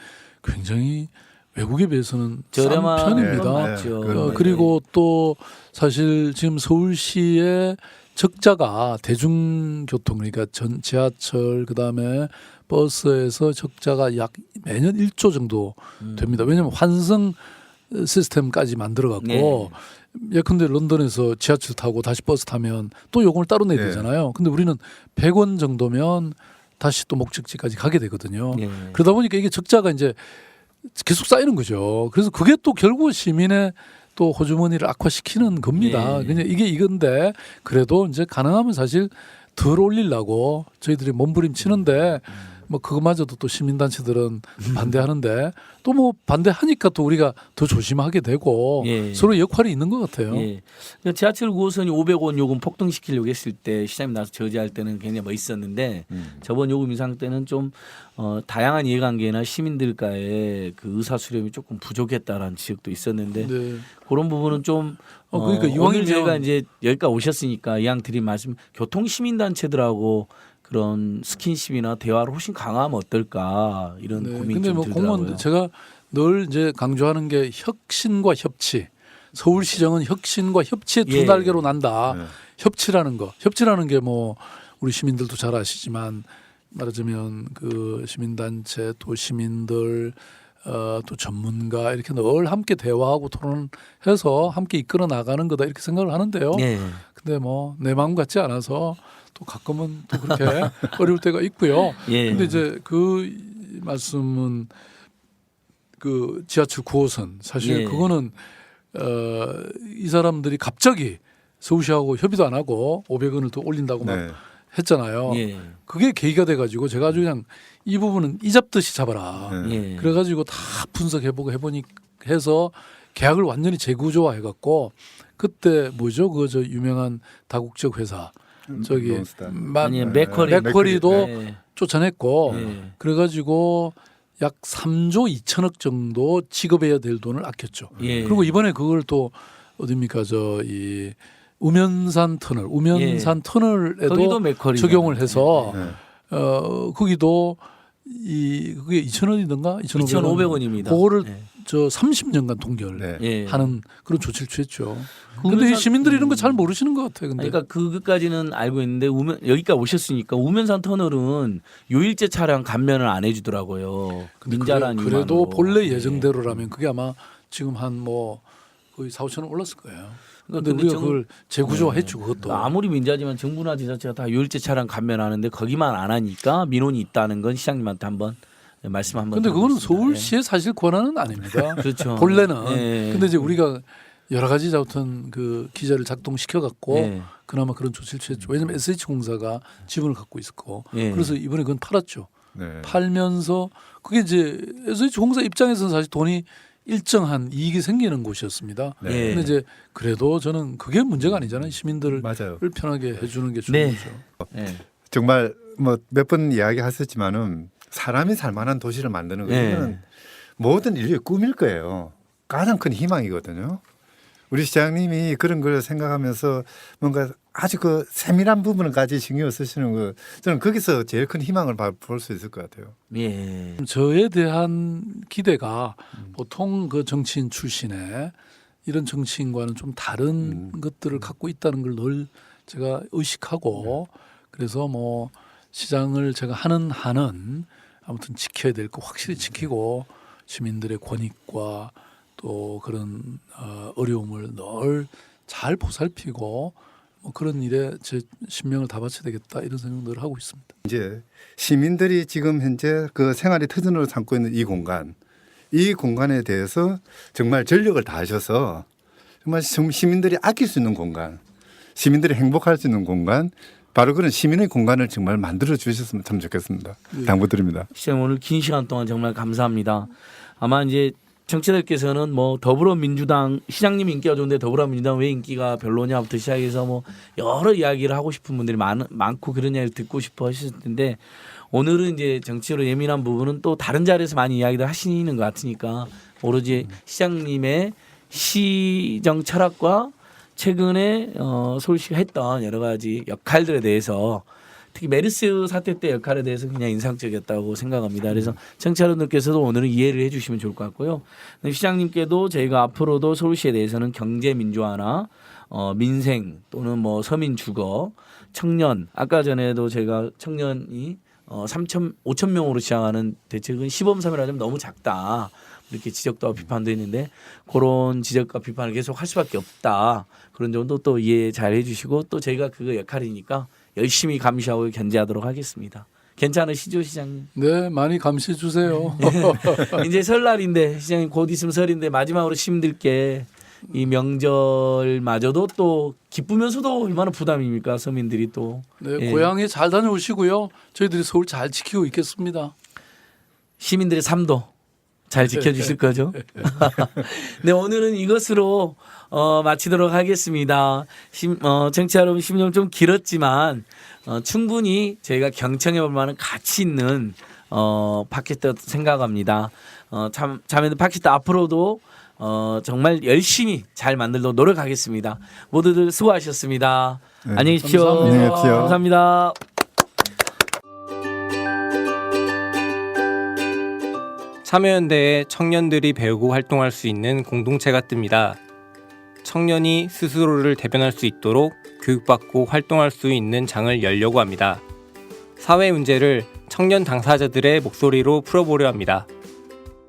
굉장히 외국에 비해서는 저렴한 싼 편입니다. 네, 맞죠. 그건 그리고 또 사실 지금 서울시의 적자가 대중교통 그러니까 전 지하철 그다음에 버스에서 적자가 약 매년 1조 정도 됩니다. 왜냐하면 환승 시스템까지 만들어 갖고 네. 예컨대 런던에서 지하철 타고 다시 버스 타면 또 요금을 따로 내야 네. 되잖아요. 근데 우리는 100원 정도면 다시 또 목적지까지 가게 되거든요. 예. 그러다 보니까 이게 적자가 이제 계속 쌓이는 거죠. 그래서 그게 또 결국 시민의 또 호주머니를 악화시키는 겁니다. 예. 그냥 이게 이건데 그래도 이제 가능하면 사실 덜 올리려고 저희들이 몸부림치는데 뭐 그거마저도 또 시민단체들은 반대하는데 또 뭐 반대하니까 또 우리가 더 조심하게 되고 예. 서로 역할이 있는 것 같아요. 예. 그러니까 지하철 9호선이 500원 요금 폭등시키려고 했을 때 시장님 나서 저지할 때는 굉장히 멋있었는데 저번 요금 인상 때는 좀 다양한 이해관계나 시민들과의 그 의사 수렴이 조금 부족했다라는 지적도 있었는데 네. 그런 부분은 좀 그러니까 오늘 이왕이면 저희가 이제 여기까지 오셨으니까 이왕 드린 말씀 교통 시민단체들하고 그런 스킨십이나 대화를 훨씬 강화하면 어떨까 이런 네. 고민이 근데 좀 뭐 들더라고요. 공무원 제가 늘 이제 강조하는 게 혁신과 협치. 서울시정은 혁신과 협치의 두 예. 날개로 난다. 네. 협치라는 거. 협치라는 게 뭐 우리 시민들도 잘 아시지만 말하자면 그 시민단체 또 시민들 또 전문가 이렇게 늘 함께 대화하고 토론해서 함께 이끌어 나가는 거다 이렇게 생각을 하는데요. 네. 근데 뭐 내 마음 같지 않아서 또 가끔은 또 그렇게 어려울 때가 있고요. 예. 근데 이제 그 말씀은 그 지하철 9호선 사실 예. 그거는 이 사람들이 갑자기 서울시하고 협의도 안 하고 500원을 더 올린다고 막 네. 했잖아요. 예. 그게 계기가 돼가지고 제가 아주 그냥 이 부분은 이 잡듯이 잡아라. 네. 예. 그래가지고 다 분석해보고 해보니 해서 계약을 완전히 재구조화해갖고 그때 뭐죠? 그 저 유명한 다국적 회사 저기 론스타. 아니 맥쿼리. 맥쿼리도 네. 쫓아냈고 네. 그래가지고 약 3조 2천억 정도 지급해야 될 돈을 아꼈죠. 예. 그리고 이번에 그걸 또 어딥니까 저 이 우면산 터널에도 거기도 맥쿼리 적용을 해서 네. 거기도 그게 2,000원이던가 2,500원입니다. 그거를 네. 저 30년간 동결하는 네. 예. 그런 조치를 취했죠. 우면산- 근데 이 시민들이 이런 거 잘 모르시는 것 같아요. 근데 그러니까 그것까지는 알고 있는데 여기까지 오셨으니까 우면산 터널은 요일제 차량 감면을 안 해주더라고요. 근데 민자란 그래도 이유만으로. 본래 예. 예정대로라면 그게 아마 지금 한 뭐 거의 4, 5천 원 올랐을 거예요. 근데 근데 우리가 정- 그걸 재구조화했죠. 그것도. 아무리 민자지만 정부나 지자체가 다 요일제 차량 감면하는데 거기만 안 하니까 민원이 있다는 건 시장님한테 한번 말씀 한번. 근데 그거는 드리겠습니다. 서울시의 사실 권한은 아닙니다. 예. 그렇죠. 본래는. 예. 근데 이제 우리가 여러 가지 어떤 그 기자를 작동시켜 갖고 예. 그나마 그런 조치를 취했죠. 왜냐하면 SH공사가 지분을 갖고 있었고 예. 그래서 이번에 그건 팔았죠. 네. 팔면서 그게 이제 SH공사 입장에서는 사실 돈이 일정한 이익이 생기는 곳이었습니다. 네. 예. 근데 이제 그래도 저는 그게 문제가 아니잖아요. 시민들을 맞아요. 편하게 해주는 게 중요하죠. 예. 정말 뭐 몇 번 이야기하셨지만은 사람이 살만한 도시를 만드는 네. 것은 모든 인류의 꿈일 거예요. 가장 큰 희망이거든요. 우리 시장님이 그런 걸 생각하면서 뭔가 아주 그 세밀한 부분까지 신경을 쓰시는 거 저는 거기서 제일 큰 희망을 볼 수 있을 것 같아요. 예. 저에 대한 기대가 보통 그 정치인 출신의 이런 정치인과는 좀 다른 것들을 갖고 있다는 걸 늘 제가 의식하고 그래서 뭐 시장을 제가 하는 한은 아무튼 지켜야 될 거 확실히 지키고 시민들의 권익과 또 그런 어려움을 늘 잘 보살피고 뭐 그런 일에 제 신명을 다 바쳐야 되겠다 이런 생각들을 하고 있습니다. 이제 시민들이 지금 현재 그 생활의 터전으로 삼고 있는 이 공간에 대해서 정말 전력을 다하셔서 정말 시민들이 아낄 수 있는 공간, 시민들이 행복할 수 있는 공간, 바로 그런 시민의 공간을 정말 만들어 주셨으면 참 좋겠습니다. 당부드립니다. 시장님 오늘 긴 시간 동안 정말 감사합니다. 아마 이제 정치자들께서는 뭐 더불어민주당 시장님 인기가 좋은데 더불어민주당 왜 인기가 별로냐부터 시작해서 뭐 여러 이야기를 하고 싶은 분들이 많고 그런 이야기를 듣고 싶어 하셨을 텐데 오늘은 이제 정치로 예민한 부분은 또 다른 자리에서 많이 이야기를 하시는 것 같으니까 오로지 시장님의 시정 철학과 최근에 서울시가 했던 여러 가지 역할들에 대해서 특히 메르스 사태 때 역할에 대해서 굉장히 인상적이었다고 생각합니다. 그래서 청취자분들께서도 오늘은 이해를 해 주시면 좋을 것 같고요. 시장님께도 저희가 앞으로도 서울시에 대해서는 경제 민주화나 민생 또는 뭐 서민 주거, 청년 아까 전에도 제가 청년이 5천 명으로 시작하는 대책은 시범3이라 좀 너무 작다. 이렇게 지적도 하고 비판도 했는데 그런 지적과 비판을 계속 할 수밖에 없다. 그런 점도 또 이해 잘 해주시고 또 저희가 그거 역할이니까 열심히 감시하고 견제하도록 하겠습니다. 괜찮으시죠, 시장님? 네, 많이 감시해 주세요. 이제 설날인데 시장님 곧 있으면 설인데 마지막으로 시민들께 이 명절마저도 또 기쁘면서도 얼마나 부담입니까, 서민들이 또. 네, 예. 고향에 잘 다녀오시고요. 저희들이 서울 잘 지키고 있겠습니다. 시민들의 삶도 잘 지켜주실 거죠? 네, 오늘은 이것으로 마치도록 하겠습니다. 청취자 여러분, 10년 좀 길었지만 충분히 저희가 경청해 볼 만한 가치 있는 팟캐스트 생각합니다. 자매들 팟캐스트 앞으로도 정말 열심히 잘 만들도록 노력하겠습니다. 모두들 수고하셨습니다. 네, 안녕히 계십시오. 감사합니다. 안녕히 계십시오. 감사합니다. 참여연대에 청년들이 배우고 활동할 수 있는 공동체가 뜹니다. 청년이 스스로를 대변할 수 있도록 교육받고 활동할 수 있는 장을 열려고 합니다. 사회 문제를 청년 당사자들의 목소리로 풀어보려 합니다.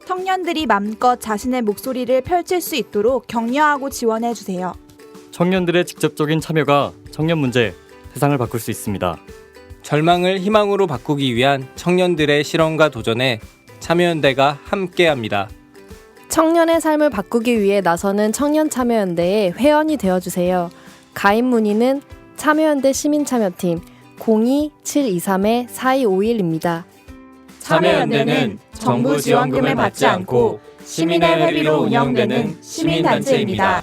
청년들이 맘껏 자신의 목소리를 펼칠 수 있도록 격려하고 지원해 주세요. 청년들의 직접적인 참여가 청년 문제, 세상을 바꿀 수 있습니다. 절망을 희망으로 바꾸기 위한 청년들의 실험과 도전에 참여연대가 함께합니다. 청년의 삶을 바꾸기 위해 나서는 청년참여연대의 회원이 되어주세요. 가입 문의는 참여연대 시민참여팀 02-723-4251입니다. 참여연대는 정부 지원금을 받지 않고 시민의 회비로 운영되는 시민단체입니다.